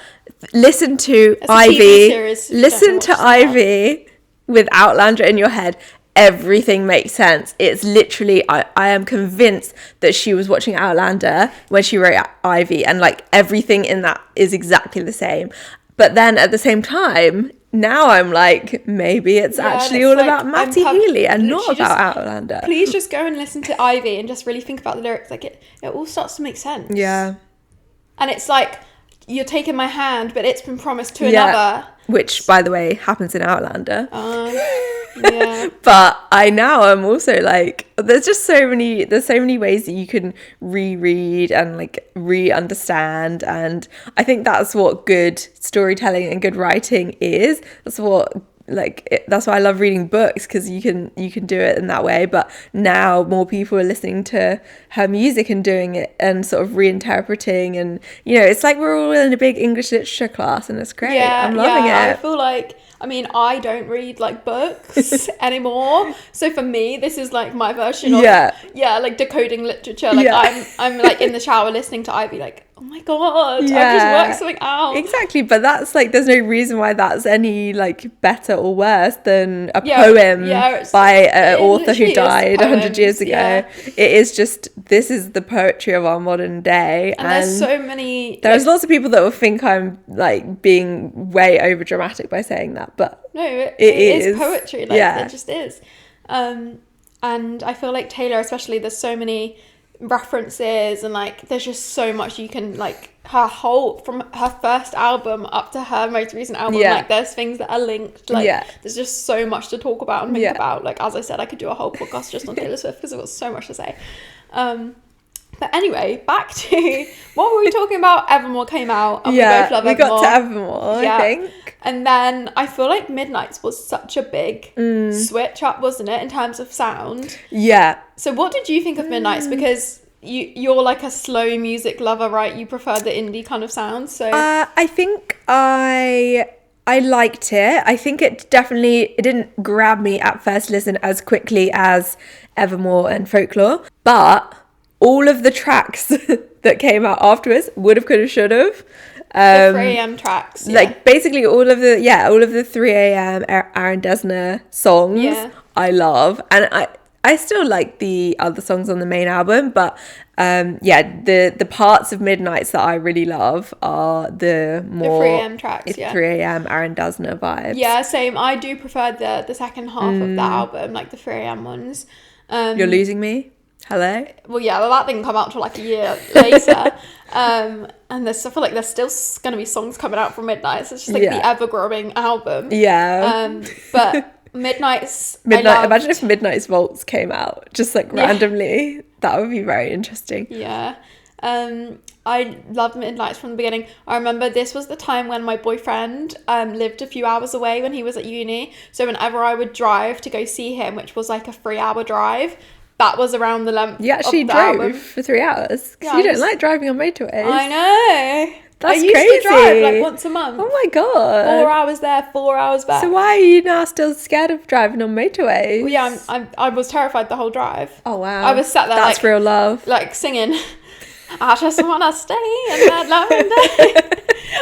listen to Ivy. Listen to Ivy with Outlander in your head. Everything makes sense. It's literally, I am convinced that she was watching Outlander when she wrote Ivy, and like everything in that is exactly the same. But then at the same time, now I'm like, maybe it's actually all like, about Matty Healy and not about Outlander. Please just go and listen to Ivy and just really think about the lyrics. Like it all starts to make sense. Yeah. And it's like, you're taking my hand, but it's been promised to another. Which, by the way, happens in Outlander. Yeah. But I'm also like, there's so many ways that you can reread and like re-understand, and I think that's what good storytelling and good writing is. That's what that's why I love reading books, because you can do it in that way. But now more people are listening to her music and doing it and sort of reinterpreting, and it's like we're all in a big English literature class, and it's great. I'm loving it. I feel like, I don't read like books anymore, so for me this is like my version of like decoding literature. Like I'm like in the shower listening to Ivy, like, oh my god, I've just worked something out. Exactly, but that's like, there's no reason why that's any like better or worse than a poem by an author who died 100 years ago. It is just, this is the poetry of our modern day, and there's so many. There's lots of people that will think I'm like being way over dramatic by saying that, but no, it is poetry. Like it just is. And I feel like Taylor, especially, there's so many references, and like there's just so much you can, like, her whole, from her first album up to her most recent album, like there's things that are linked, like there's just so much to talk about and think about. Like, as I said, I could do a whole podcast just on Taylor Swift because I've got so much to say. But anyway, back to what were we talking about? Evermore came out, and we both love we Evermore. got to Evermore, I think. And then I feel like Midnights was such a big switch up, wasn't it, in terms of sound? Yeah. So what did you think of Midnights? Because you're like a slow music lover, right? You prefer the indie kind of sound. So I think I liked it. I think it didn't grab me at first listen as quickly as Evermore and Folklore, but all of the tracks that came out afterwards would have, could have, should have. The 3 a.m. tracks. Yeah. Like basically all of the 3 a.m. Aaron Dessner songs I love. And I still like the other songs on the main album, but the parts of Midnights that I really love are the more 3 a.m. tracks, 3 a.m. Aaron Dessner vibes. Yeah, same. I do prefer the second half of that album, like the 3 a.m. ones. You're Losing Me? Hello? Well, yeah, that didn't come out till like a year later. And I feel like there's still going to be songs coming out from Midnights. It's just like the ever-growing album. Yeah. But Midnights... Imagine if Midnight's Waltz came out, just like randomly. That would be very interesting. Yeah. I loved Midnights from the beginning. I remember this was the time when my boyfriend lived a few hours away when he was at uni. So whenever I would drive to go see him, which was like a 3-hour drive... That was around the length. You actually drove for 3 hours? Because you don't like driving on motorways. I know. That's crazy. I used to drive like once a month. Oh my god. 4 hours there, 4 hours back. So why are you now still scared of driving on motorways? Well, yeah, I was terrified the whole drive. Oh wow. I was sat there That's real love. Like singing, I just wanna stay in that lavender.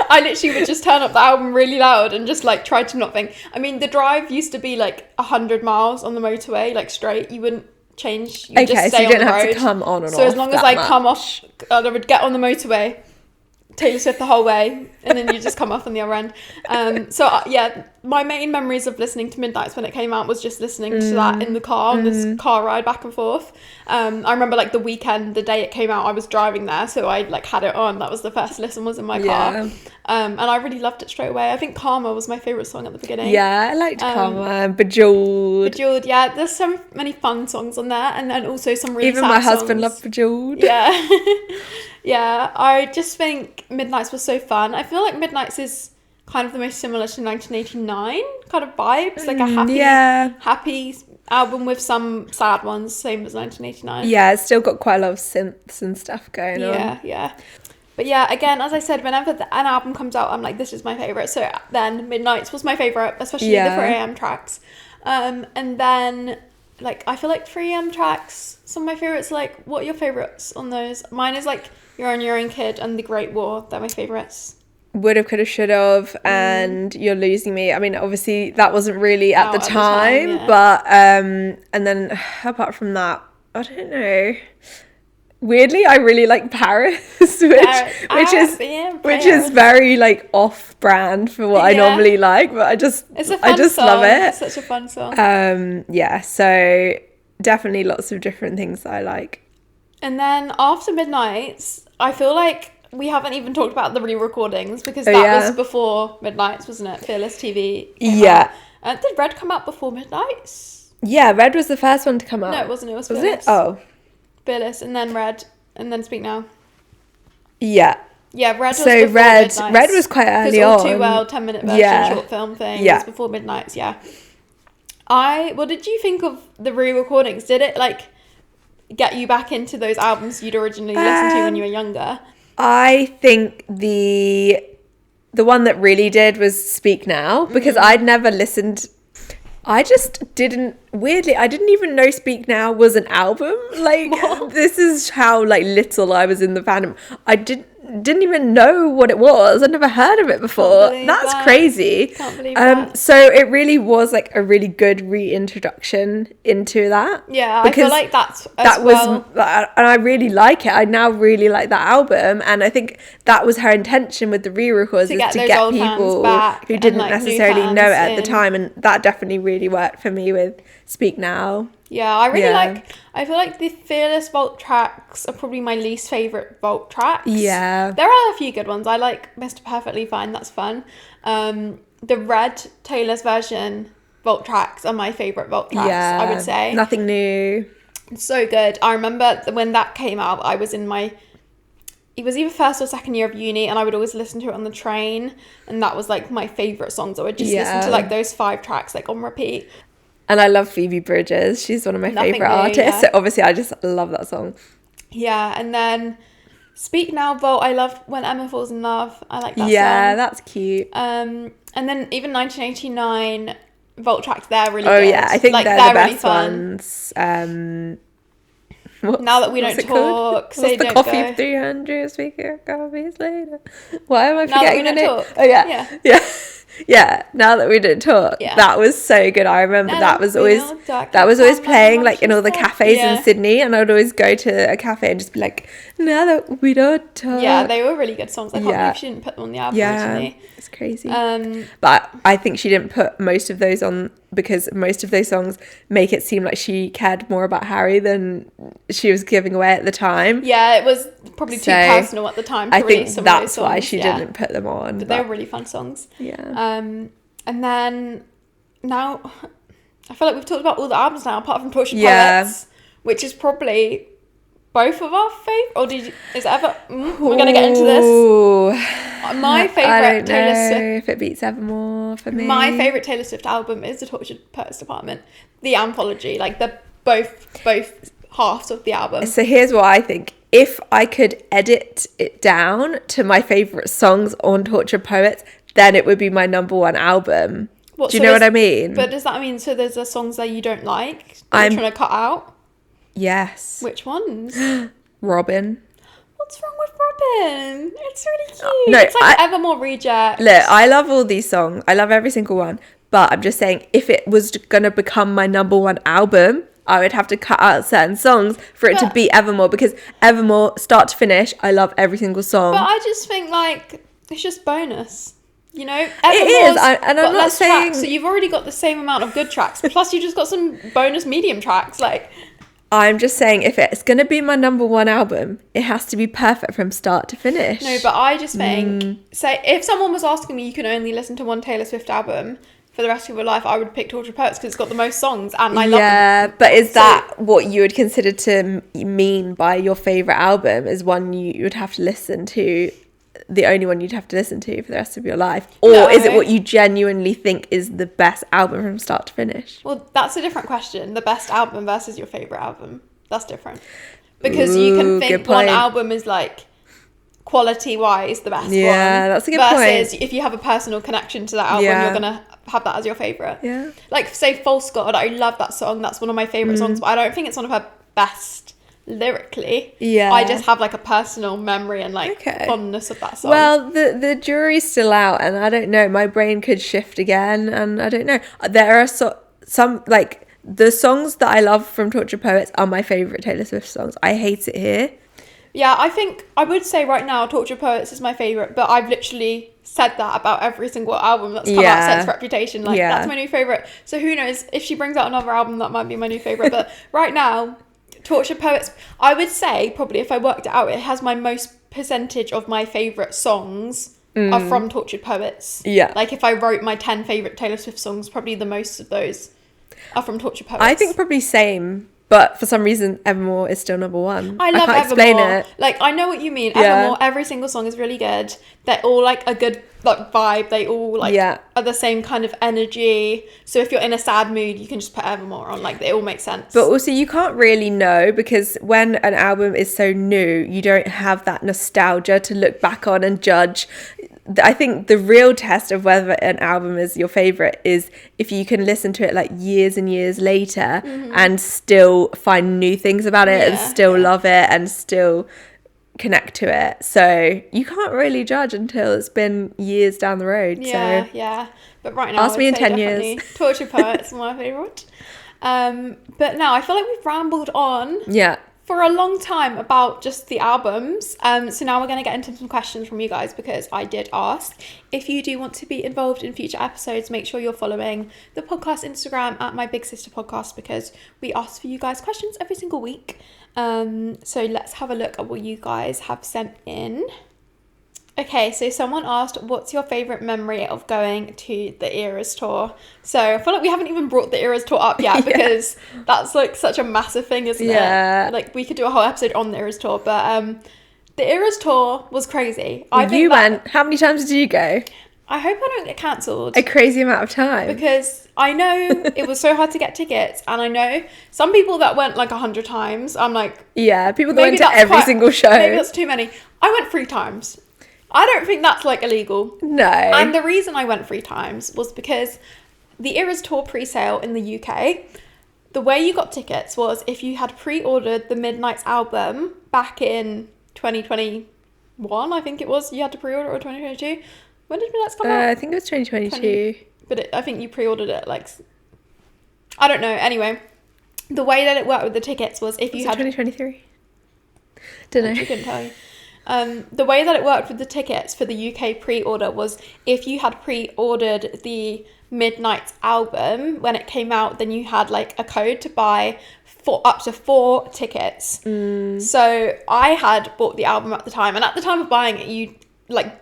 I literally would just turn up the album really loud and just like try to not think. I mean, the drive used to be like 100 miles on the motorway, like straight. You wouldn't change. You just stay so you don't on the have road. to come on and off. So as long as I come off, I would get on the motorway, Taylor Swift the whole way, and then you just come off on the other end. My main memories of listening to Midnights when it came out was just listening to that in the car on this car ride back and forth. I remember like the weekend, the day it came out, I was driving there, so I like had it on. That was the first listen, was in my car. And I really loved it straight away. I think Karma was my favourite song at the beginning. Yeah, I liked Karma. Bejeweled. Bejeweled, yeah. There's so many fun songs on there, and then also some really Even sad my songs. husband loved Bejeweled. Yeah. Yeah, I just think Midnights was so fun. I feel like Midnights is kind of the most similar to 1989 kind of vibes, like a happy album with some sad ones, same as 1989. Yeah, it's still got quite a lot of synths and stuff going on. Yeah. But yeah, again, as I said, whenever an album comes out, I'm like, this is my favourite. So then Midnights was my favourite, especially the 3 a.m. tracks. And then, like, I feel like 3 a.m. tracks, some of my favourites, like, what are your favourites on those? Mine is like You're on Your Own Kid and The Great War. They're my favourites. Would have, could have, should have, and You're Losing Me. I mean, obviously that wasn't really at the time, but and then apart from that, I don't know. Weirdly, I really like Paris, which is very like off-brand for what I normally like, but I just love it. It's such a fun song. So definitely lots of different things that I like. And then after Midnights, I feel like we haven't even talked about the re-recordings because that was before Midnights, wasn't it? Fearless TV. Did Red come out before Midnights? Yeah, Red was the first one to come out. No, it wasn't. It was Fearless. Was it? Oh. Fearless, and then Red, and then Speak Now. Yeah. Yeah, Red was before Midnights. Red was quite early on. All Too Well, 10-minute version, short film thing. Yeah. It was before Midnights, what did you think of the re-recordings? Did it, like, get you back into those albums you'd originally listened to when you were younger? I think the one that really did was Speak Now, because I'd never listened. I just didn't even know Speak Now was an album. Like, this is how like little I was in the fandom. I didn't even know what it was. I'd never heard of it before. That's crazy. Can't believe that. So it really was like a really good reintroduction into that. Yeah, I feel like and I really like it. I now really like that album, and I think that was her intention with the re-records, is to get people who didn't necessarily know it at the time, and that definitely really worked for me with Speak Now. Yeah, I really I feel like the Fearless Vault tracks are probably my least favourite Vault tracks. Yeah. There are a few good ones. I like Mr. Perfectly Fine, that's fun. The Red Taylor's version Vault tracks are my favourite Vault tracks, I would say. Nothing New. It's so good. I remember when that came out, I was it was either first or second year of uni, and I would always listen to it on the train, and that was like my favourite songs. I would just listen to like those 5 tracks like on repeat. And I love Phoebe Bridgers. She's one of my favourite artists. Yeah. So obviously I just love that song. Yeah, and then Speak Now, Vault. I love When Emma Falls in Love. I like that song. Yeah, that's cute. And then even 1989 Vault tracks, they're really good. Oh good. yeah, I think like, they're the really best fun. ones. Now That We Don't Talk, Say Don't Coffee Go. 300 speaker coffees later. Why am I Now That We forgetting the Don't name? Talk. Oh yeah. Yeah, Now That We Don't Talk. Yeah. That was so good. I remember that was always playing like in all the cafes in Sydney, and I would always go to a cafe and just be like, Now That We Don't Talk. Yeah, they were really good songs. I can't believe she didn't put them on the album originally. It's crazy. But I think she didn't put most of those on because most of those songs make it seem like she cared more about Harry than she was giving away at the time. Yeah, it was probably too personal at the time to release some of those songs. I think that's why she didn't put them on. But they were really fun songs. Yeah. And then now I feel like we've talked about all the albums now apart from Tortured Poets, which is probably both of our favourite. Or is it ever? We're going to get into this. My favourite Taylor Swift. If it beats Evermore for me. My favourite Taylor Swift album is the Tortured Poets Department, the anthology, like the both halves of the album. So here's what I think. If I could edit it down to my favourite songs on Tortured Poets, then it would be my number 1 album. Do you know what I mean? But does that mean so there's the songs that you don't like that you're trying to cut out? Yes. Which ones? Robin. What's wrong with Robin? It's really cute. No, it's like Evermore Reject. Look, I love all these songs. I love every single one. But I'm just saying, if it was going to become my number 1 album, I would have to cut out certain songs for it to beat Evermore, because Evermore, start to finish, I love every single song. But I just think like it's just bonus. You know, it is, and I'm not saying tracks, so you've already got the same amount of good tracks. Plus, you just got some bonus medium tracks. Like, I'm just saying, if it's going to be my number 1 album, it has to be perfect from start to finish. No, but I just think, say, if someone was asking me, you can only listen to one Taylor Swift album for the rest of your life, I would pick Tortured Poets because it's got the most songs and I love them. Yeah, but is that what you would consider to mean by your favourite album? Is one you would have to listen to, the only one you'd have to listen to for the rest of your life? Or is it what you genuinely think is the best album from start to finish? Well, that's a different question. The best album versus your favourite album. That's different. Because you can think one album is like quality wise the best one. Yeah, that's a good point. Versus if you have a personal connection to that album, you're going to have that as your favourite. Yeah. Like say False God, I love that song. That's one of my favourite songs, but I don't think it's one of her best lyrically. Yeah, I just have like a personal memory and like fondness of that song. Well, the jury's still out, and I don't know, my brain could shift again, and I don't know. There are some like the songs that I love from Tortured Poets are my favourite Taylor Swift songs. I Hate It Here. Yeah, I think I would say right now Tortured Poets is my favourite, but I've literally said that about every single album that's come out since Reputation. Like that's my new favourite. So who knows, if she brings out another album, that might be my new favourite. But right now, Tortured Poets, I would say probably if I worked it out, it has my most percentage of my favourite songs are from Tortured Poets. Yeah. Like if I wrote my 10 favourite Taylor Swift songs, probably the most of those are from Tortured Poets. I think probably same. But for some reason, Evermore is still number 1. I love can't Evermore. Explain it. Like, I know what you mean. Evermore, every single song is really good. They're all, like, a good like vibe. They all, like, are the same kind of energy. So if you're in a sad mood, you can just put Evermore on. Like, they all make sense. But also, you can't really know, because when an album is so new, you don't have that nostalgia to look back on and judge. I think the real test of whether an album is your favourite is if you can listen to it like years and years later and still find new things about it and still love it and still connect to it. So you can't really judge until it's been years down the road. But right now, ask me in 10 years. Tortured Poets, my favourite. But now I feel like we've rambled on. Yeah. For a long time about just the albums. So now we're going to get into some questions from you guys, because I did ask. If you do want to be involved in future episodes, make sure you're following the podcast Instagram at My Big Sister Podcast, because we ask for you guys questions every single week. So let's have a look at what you guys have sent in. Okay, so someone asked, what's your favourite memory of going to the Eras tour? So I feel like we haven't even brought the Eras tour up yet because that's like such a massive thing, isn't it? Like we could do a whole episode on the Eras tour, but the Eras tour was crazy. You went, how many times did you go? I hope I don't get cancelled. A crazy amount of time. Because I know it was so hard to get tickets, and I know some people that went like 100 times. I'm like... Yeah, people that went to every single show. Maybe that's too many. I went 3 times. I don't think that's like illegal. No. And the reason I went 3 times was because the Eras tour pre-sale in the UK, the way you got tickets was if you had pre-ordered the Midnight's album back in 2021, I think it was. You had to pre-order, or 2022. When did Midnight's come out? I think it was 2022. But I think you pre-ordered it like... I don't know. Anyway, the way that it worked with the tickets was if you had... 2023? Don't know. I couldn't tell you. The way that it worked with the tickets for the UK pre-order was if you had pre-ordered the Midnight's album when it came out, then you had like a code to buy for up to 4 tickets. So I had bought the album at the time, and at the time of buying it,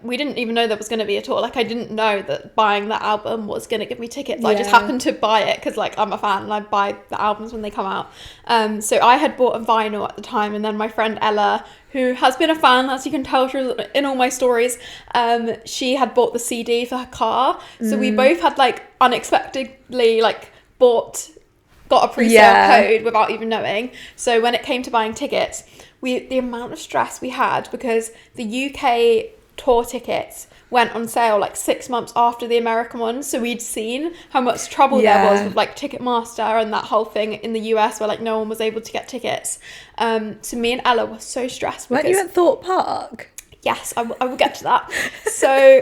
we didn't even know there was going to be a tour. Like, I didn't know that buying that album was going to give me tickets. I just happened to buy it because, like, I'm a fan and I buy the albums when they come out. So I had bought a vinyl at the time, and then my friend Ella, who has been a fan, as you can tell in all my stories, she had bought the CD for her car. So we both had, like, unexpectedly, like, got a pre-sale code without even knowing. So when it came to buying tickets, the amount of stress we had, because the UK tour tickets went on sale like 6 months after the American ones, so we'd seen how much trouble there was with like Ticketmaster and that whole thing in the US where like no one was able to get tickets. So me and Ella were so stressed. Weren't you at Thorpe Park? Yes, I will get to that. So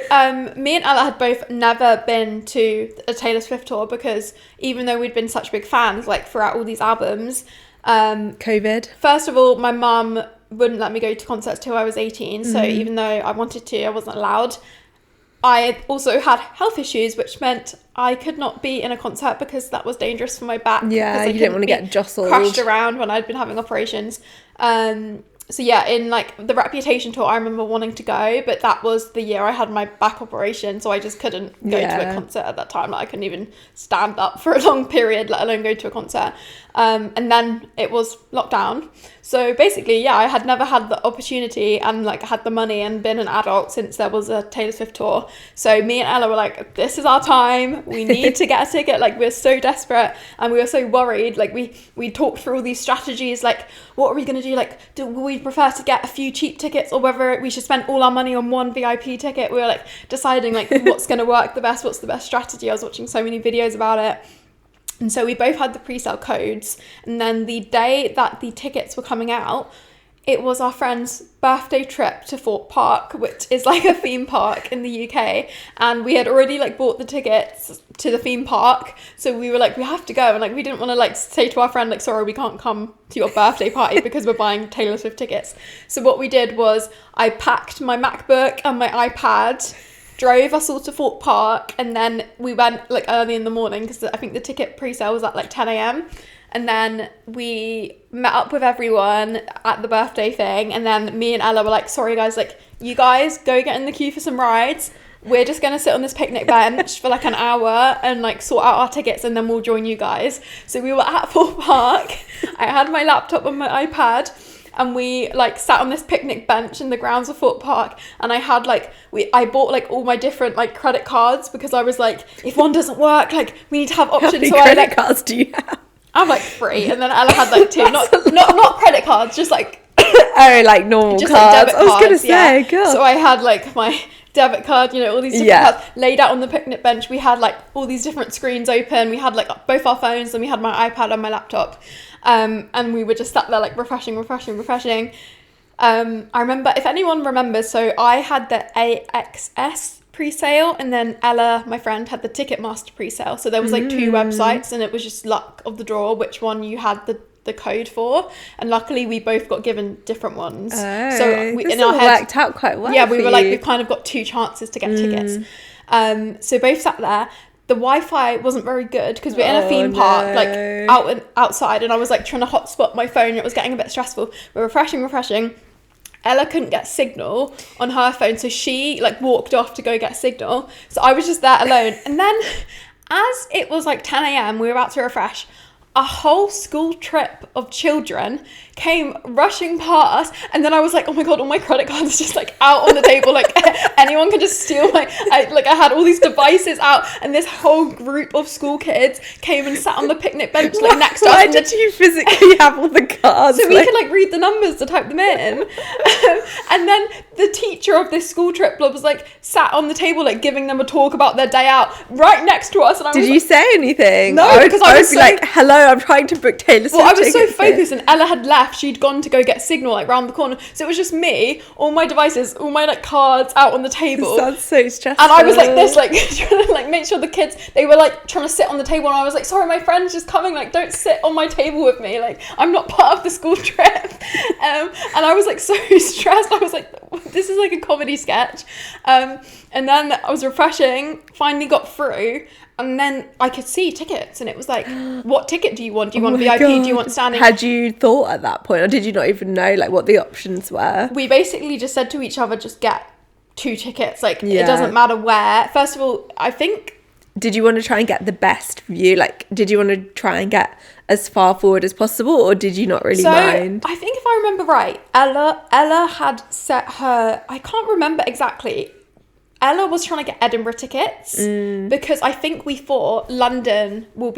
me and Ella had both never been to a Taylor Swift tour, because even though we'd been such big fans like throughout all these albums, COVID. First of all, my mum wouldn't let me go to concerts till I was 18, so even though I wanted to, I wasn't allowed. I also had health issues, which meant I could not be in a concert because that was dangerous for my back. Yeah, you didn't want to get jostled. Crashed around when I'd been having operations. So yeah, in like the Reputation tour, I remember wanting to go, but that was the year I had my back operation, so I just couldn't go to a concert at that time. Like, I couldn't even stand up for a long period, let alone go to a concert. And then it was lockdown. So basically, yeah, I had never had the opportunity and like had the money and been an adult since there was a Taylor Swift tour. So me and Ella were like, this is our time. We need to get a ticket. Like, we're so desperate and we were so worried. Like, we talked through all these strategies. Like, what are we going to do? Like, will we prefer to get a few cheap tickets, or whether we should spend all our money on one VIP ticket? We were like deciding like what's going to work the best, what's the best strategy. I was watching so many videos about it. And so we both had the pre-sale codes, and then the day that the tickets were coming out, it was our friend's birthday trip to Thorpe Park, which is like a theme park in the UK, and we had already like bought the tickets to the theme park, so we were like, we have to go, and like we didn't want to like say to our friend like, sorry, we can't come to your birthday party because we're buying Taylor Swift tickets. So what we did was I packed my MacBook and my iPad, drove us all to Thorpe Park, and then we went like early in the morning because I think the ticket pre-sale was at like 10 a.m. And then we met up with everyone at the birthday thing, and then me and Ella were like, sorry guys, like, you guys go get in the queue for some rides. We're just going to sit on this picnic bench for like an hour and like sort out our tickets, and then we'll join you guys. So we were at Thorpe Park. I had my laptop and my iPad, and we like sat on this picnic bench in the grounds of Thorpe Park, and I had like I bought like all my different like credit cards, because I was like, if one doesn't work, like we need to have options. How many credit cards do you have? I have like 3, and then Ella had like 2, not credit cards, just like like normal just cards. Like debit I was gonna cards, say, God. So I had like my debit card, you know, all these different cards laid out on the picnic bench. We had like all these different screens open. We had like both our phones, and we had my iPad and my laptop, and we were just sat there like refreshing. I remember, if anyone remembers, so I had the AXS pre-sale, and then Ella, my friend, had the Ticketmaster pre-sale. So there was like 2 websites, and it was just luck of the draw which one you had the code for, and luckily we both got given different ones. So we, in our heads, worked out quite well. Yeah, we were like, we've kind of got 2 chances to get tickets. So both sat there. The Wi-Fi wasn't very good because we're in a theme park, like outside, and I was like trying to hotspot my phone. It was getting a bit stressful. We're refreshing. Ella couldn't get signal on her phone, so she like walked off to go get signal. So I was just there alone. And then as it was like 10 a.m, we were about to refresh, a whole school trip of children came rushing past, and then I was like, oh my god, all my credit cards just like out on the table, like anyone can just steal I had all these devices out, and this whole group of school kids came and sat on the picnic bench like next to us. Why did you physically have all the cards? So we could like read the numbers to type them in. And then the teacher of this school trip was like sat on the table like giving them a talk about their day out right next to us. And did you say anything? No, because I would be like, hello, I'm trying to book Taylor Swift. Well, I was so focused, and Ella had left. She'd gone to go get signal like round the corner, so it was just me, all my devices, all my like cards out on the table. It sounds so stressful. And I was like this, like trying to like make sure the kids, they were like trying to sit on the table, and I was like, sorry, my friend's just coming, like don't sit on my table with me, like I'm not part of the school trip. And I was like so stressed. I was like, this is like a comedy sketch. And then I was refreshing, finally got through. And then I could see tickets, and it was like, what ticket do you want? Do you want VIP? God. Do you want standing? Had you thought at that point, or did you not even know like what the options were? We basically just said to each other, just get 2 tickets. Like, it doesn't matter where. First of all, I think... Did you want to try and get the best view? Like, did you want to try and get as far forward as possible, or did you not really mind? I think if I remember right, Ella had set her... I can't remember exactly. Ella was trying to get Edinburgh tickets because I think we thought there'll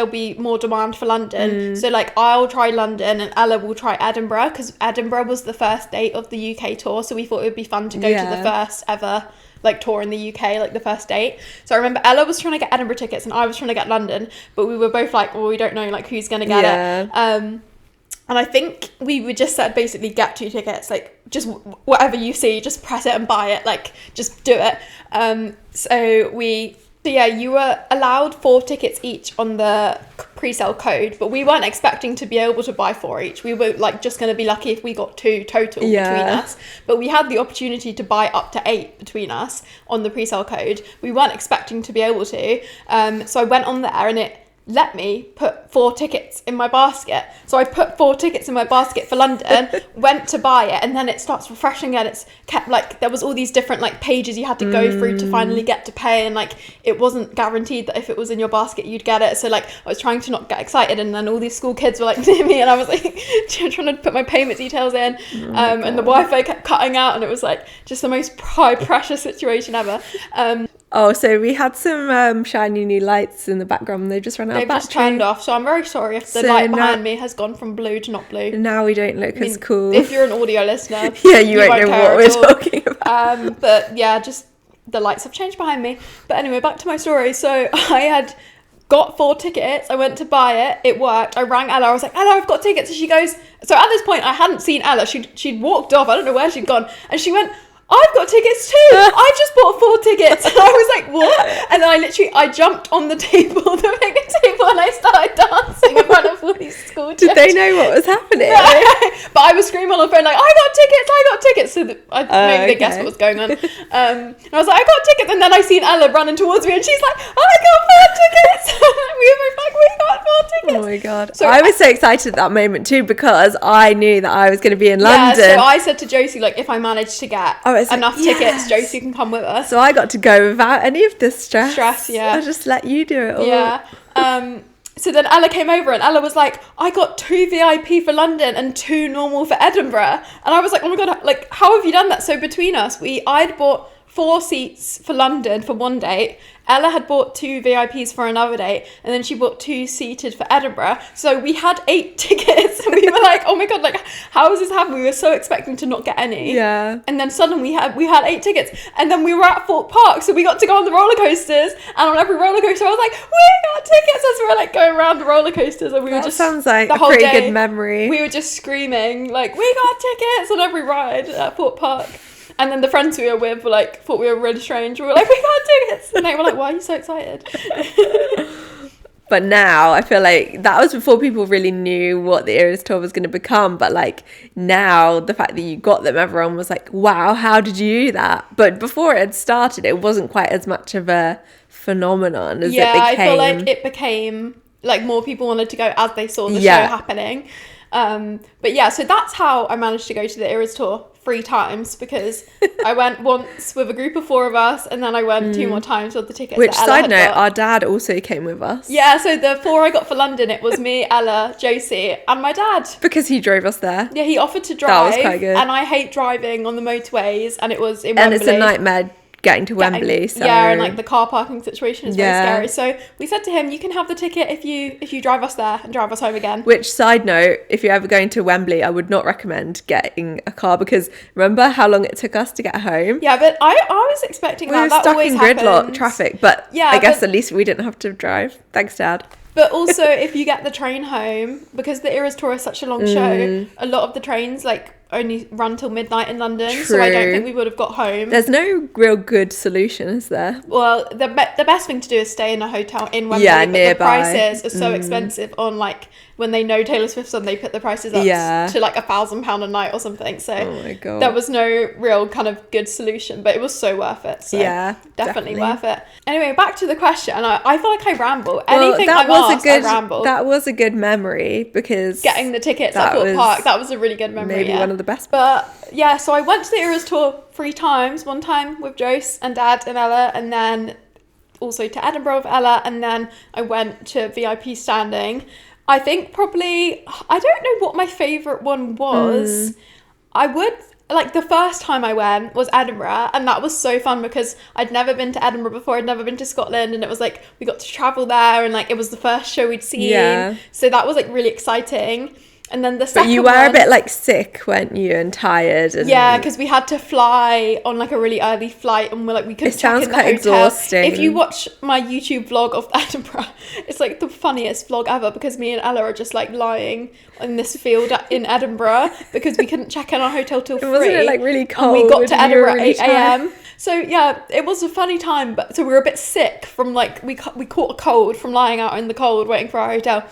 be more demand for London. So like I'll try London and Ella will try Edinburgh, because Edinburgh was the first date of the UK tour. So we thought it would be fun to go to the first ever like tour in the UK, like the first date. So I remember Ella was trying to get Edinburgh tickets and I was trying to get London, but we were both like, well, we don't know like who's going to get it. And I think we would just said basically get 2 tickets, like just whatever you see, just press it and buy it, like just do it. So you were allowed 4 tickets each on the pre-sale code, but we weren't expecting to be able to buy 4 each. We were like just going to be lucky if we got 2 total between us, but we had the opportunity to buy up to 8 between us on the pre-sale code. We weren't expecting to be able to. So I went on there and it let me put 4 tickets in my basket. So I put 4 tickets in my basket for London, went to buy it, and then it starts refreshing again. It's kept like, there was all these different like pages you had to go through to finally get to pay, and like it wasn't guaranteed that if it was in your basket you'd get it. So like I was trying to not get excited, and then all these school kids were like near me, and I was like trying to put my payment details in, and the Wi-Fi kept cutting out, and it was like just the most high pressure situation ever. So we had some shiny new lights in the background, and they just ran out of battery. They've just turned off, so I'm very sorry if the light behind me has gone from blue to not blue. Now we don't look as cool. If you're an audio listener, you won't know what we're talking about. But yeah, just the lights have changed behind me. But anyway, back to my story. So I had got 4 tickets. I went to buy it. It worked. I rang Ella. I was like, Ella, I've got tickets. And she goes, so at this point, I hadn't seen Ella. She'd walked off. I don't know where she'd gone. And she went, I've got tickets too. I've just bought 4 tickets. And I was like, what? And then I jumped on the table, the picnic table, and I started dancing in front of all these school children. Did they know what was happening? But I was screaming on the phone like, I got tickets. So maybe they guessed what was going on. And I was like, I got tickets. And then I seen Ella running towards me, and she's like, I got 4 tickets. We were both like, we got 4 tickets. Oh my God. So I was so excited at that moment too, because I knew that I was going to be in London. So I said to Josie, like, if I managed to get enough tickets, Josie can come with us. So I got to go without any of the stress. I just let you do it all. Yeah. So then Ella came over, and Ella was like, I got 2 VIP for London and 2 normal for Edinburgh. And I was like, oh my God, like, how have you done that? So between us, I'd bought 4 seats for London for one date. Ella had bought 2 VIPs for another date, and then she bought 2 seated for Edinburgh. So we had 8 tickets. And we were like, oh my God, like, how has this happened? We were so expecting to not get any. Yeah. And then suddenly we had 8 tickets, and then we were at Fort Park, so we got to go on the roller coasters. And on every roller coaster, I was like, we got tickets, as we were like going around the roller coasters, and we were just sounds like the a whole pretty day, good memory. We were just screaming like, we got tickets on every ride at Fort Park. And then the friends we were with were like, thought we were really strange. We were like, we got tickets. And they were like, why are you so excited? But now I feel like that was before people really knew what the Eras tour was going to become. But like now, the fact that you got them, everyone was like, wow, how did you do that? But before it had started, it wasn't quite as much of a phenomenon as it became. I feel like it became like more people wanted to go as they saw the show happening. But yeah, so that's how I managed to go to the Eras Tour 3 times, because I went once with a group of 4 of us, and then I went 2 more times with the tickets. Which, that Ella side had note, got. our dad also came with us. Yeah, so the 4 I got for London, it was me, Ella, Josie, and my dad. Because he drove us there. Yeah, he offered to drive. That was quite good. And I hate driving on the motorways, and it was in And Wembley. it's a nightmare getting to Wembley. So Yeah, and like the car parking situation is very Yeah. scary. So we said to him, you can have the ticket if you drive us there and drive us home again. Which, side note, if you're ever going to Wembley, I would not recommend getting a car, because remember how long it took us to get home? Yeah, but I was expecting We were that stuck always in gridlock happens. traffic, but Yeah, I guess but- at least we didn't have to drive. Thanks, Dad. But also, if you get the train home, because the Eras Tour is such a long show, a lot of the trains like only run till midnight in London. So I don't True. think we would have got home. There's no real good solution, is there? Well, the best thing to do is stay in a hotel in Wembley. Yeah, but nearby. the prices are so expensive on like when they know Taylor Swift's on, they put the prices up Yeah. to like £1,000 a night or something. So Oh my God. there was no real kind of good solution, but it was so worth it. So Yeah, definitely definitely. worth it. Anyway, back to the question. I feel like I ramble. Well, Anything I'm asked, I ramble. that was a good memory, because Getting the tickets that at Fort was Park, that was a really good memory. maybe yeah. one of the best. But yeah, so I went to the Eras Tour 3 times. One time with Jose and Dad and Ella, and then also to Edinburgh with Ella, and then I went to VIP standing. I think probably, I don't know what my favourite one was. I would, like the first time I went was Edinburgh, and that was so fun because I'd never been to Edinburgh before, I'd never been to Scotland, and it was like, we got to travel there, and like it was the first show we'd seen. Yeah. So that was like really exciting. And then the But second you were one, a bit like sick, weren't you, and tired? And yeah, because we had to fly on like a really early flight, and we couldn't It check sounds in the quite hotel. exhausting. If you watch my YouTube vlog of Edinburgh, it's like the funniest vlog ever, because me and Ella are just like lying in this field in Edinburgh because we couldn't check in our hotel till 3. Wasn't it like really cold? And we got to and you were Edinburgh at really 8 a.m. So yeah, it was a funny time, but so we were a bit sick from like we caught a cold from lying out in the cold waiting for our hotel.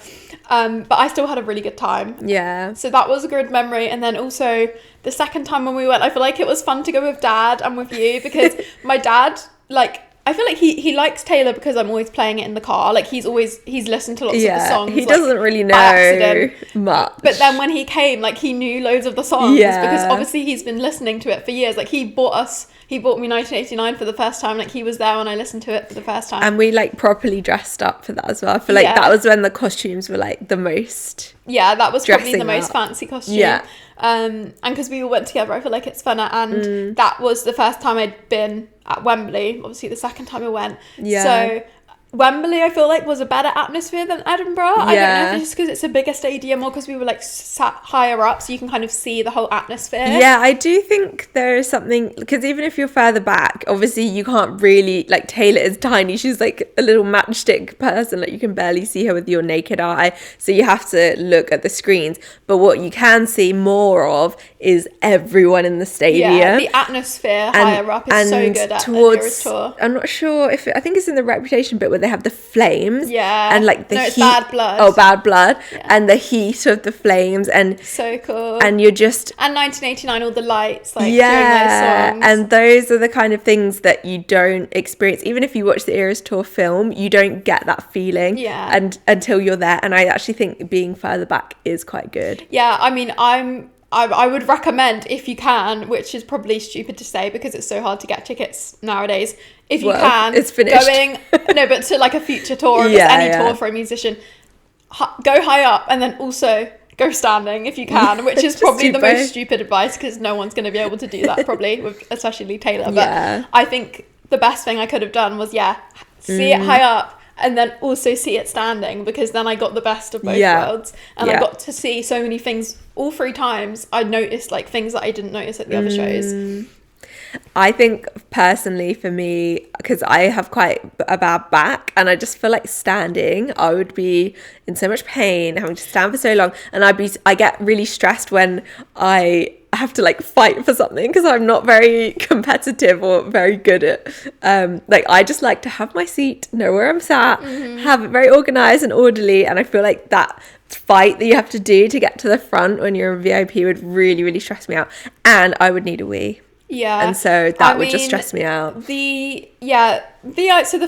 But I still had a really good time. Yeah. So that was a good memory. And then also the second time when we went, I feel like it was fun to go with Dad and with you, because my dad, like, I feel like he likes Taylor because I'm always playing it in the car. Like he's listened to lots of the songs. He like, doesn't really by know accident. much. But then when he came, like he knew loads of the songs, Yeah. because obviously he's been listening to it for years. Like he bought me 1989 for the first time. Like he was there when I listened to it for the first time. And we like properly dressed up for that as well. I feel like Yeah. that was when the costumes were like the most. Yeah, that was probably the Dressing most up. fancy costume. Yeah. And because we all went together, I feel like it's funner. And that was the first time I'd been at Wembley. Obviously, the second time I went. Yeah. So Wembley, I feel like, was a better atmosphere than Edinburgh. I don't know Yeah. if it's just because it's a bigger stadium or because we were like sat higher up, so you can kind of see the whole atmosphere. Yeah, I do think there is something, because even if you're further back, obviously you can't really, like Taylor is tiny, she's like a little matchstick person, like you can barely see her with your naked eye, so you have to look at the screens. But what you can see more of is everyone in the stadium. Yeah, the atmosphere higher up is so good at the Eras Tour. I'm not sure if I think it's in the Reputation bit where they have the flames. Yeah. And like the No, it's heat. Bad Blood. Oh, Bad Blood. Yeah. And the heat of the flames, and So cool. and you're just And 1989, all the lights, like yeah, doing those songs. and those are the kind of things that you don't experience. Even if you watch the Eras Tour film, you don't get that feeling until you're there. And I actually think being further back is quite good. Yeah, I mean, I would recommend, if you can, which is probably stupid to say because it's so hard to get tickets nowadays. If you Well, can, it's finished. but to like a future tour, or Yeah, just any yeah. tour for a musician, go high up and then also go standing if you can, which is Just probably do the both. most stupid advice because no one's going to be able to do that probably, with especially Taylor. But Yeah. I think the best thing I could have done was see it high up and then also see it standing, because then I got the best of both worlds, and I got to see so many things all 3 times. I noticed like things that I didn't notice at the other shows. I think personally for me, because I have quite a bad back, and I just feel like standing, I would be in so much pain having to stand for so long, and I get really stressed when I have to like fight for something, because I'm not very competitive or very good at like I just like to have my seat, know where I'm sat, have it very organized and orderly, and I feel like that fight that you have to do to get to the front when you're a VIP would really, really stress me out, and I would need a wee. Yeah. And so that would just stress me out. So the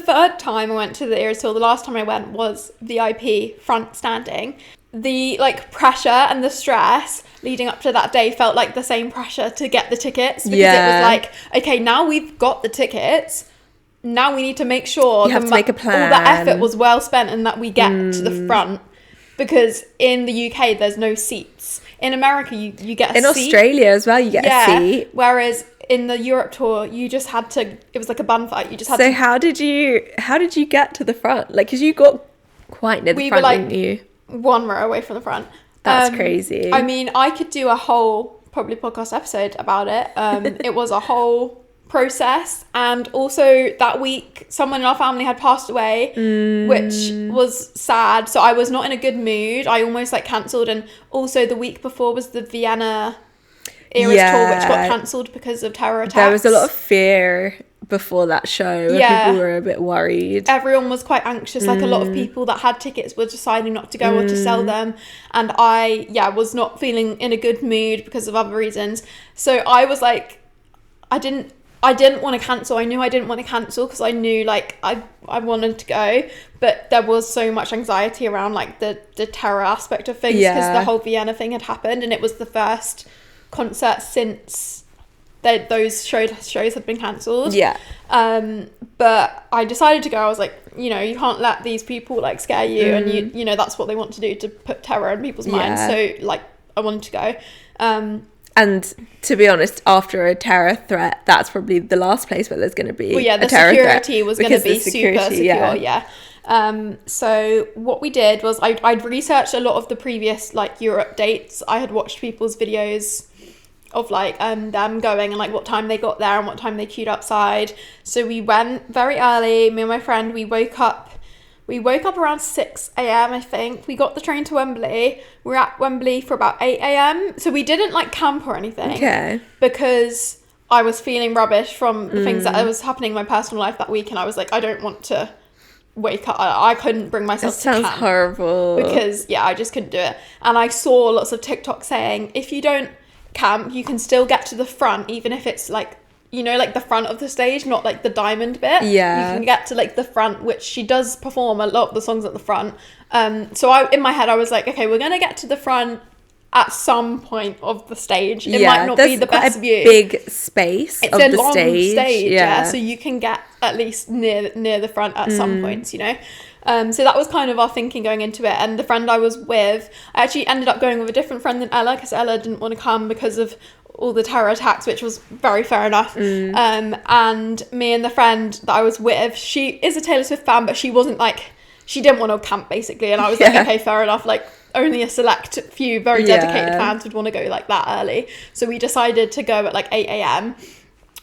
third time I went to the Eras Tour, the last time I went was VIP front standing. the like pressure and the stress leading up to that day felt like the same pressure to get the tickets, because it was like, okay, now we've got the tickets, now we need to make sure you have to make a plan, all the effort was well spent and that we get to the front, because in the UK there's no seats. In America you get a in seat. Australia as well, you get a seat, whereas in the Europe tour you just had to, it was like a bun fight, you just had so to. how did you get to the front? Like, because you got quite near the front, were like, didn't you? one row away from the front. That's crazy. I mean, I could do a whole probably podcast episode about it. It was a whole process, and also that week someone in our family had passed away, which was sad, so I was not in a good mood. I almost like cancelled, and also the week before was the Vienna Eras tour, which got cancelled because of terror attacks. There was a lot of fear before that show. People were a bit worried. Everyone was quite anxious. Like, a lot of people that had tickets were deciding not to go or to sell them, and I was not feeling in a good mood because of other reasons. So I was like, I didn't want to cancel. I knew I didn't want to cancel because I knew like I wanted to go, but there was so much anxiety around like the terror aspect of things, because the whole Vienna thing had happened, and it was the first concert since those shows had been cancelled. But I decided to go. I was like, you know, you can't let these people like scare you, and you know that's what they want to do, to put terror in people's minds. So like I wanted to go. And to be honest, after a terror threat, that's probably the last place where there's going to be the security was going to be super secure. So what we did was I'd researched a lot of the previous like Europe dates. I had watched people's videos of like them going, and like what time they got there and what time they queued outside. So we went very early. Me and my friend, we woke up around 6 a.m. I think. We got the train to Wembley. We were at Wembley for about 8 a.m. So we didn't like camp or anything, because I was feeling rubbish from the things that was happening in my personal life that week, and I was like, I don't want to wake up. I couldn't bring myself to camp. Sounds horrible. Because I just couldn't do it. And I saw lots of TikTok saying, if you don't camp, you can still get to the front, even if it's like, you know, like the front of the stage, not like the diamond bit. You can get to like the front, which she does perform a lot of the songs at the front. So in my head I was like, okay, we're gonna get to the front at some point of the stage. It might not be the best view. Big space. It's a long stage, so you can get at least near the front at some points, you know. So that was kind of our thinking going into it. And the friend I was with, I actually ended up going with a different friend than Ella, because Ella didn't want to come because of all the terror attacks, which was very fair enough. And me and the friend that I was with, she is a Taylor Swift fan, but she wasn't like, she didn't want to camp basically. And I was like, okay, fair enough. Like, only a select few very dedicated fans would want to go like that early. So we decided to go at like 8 a.m,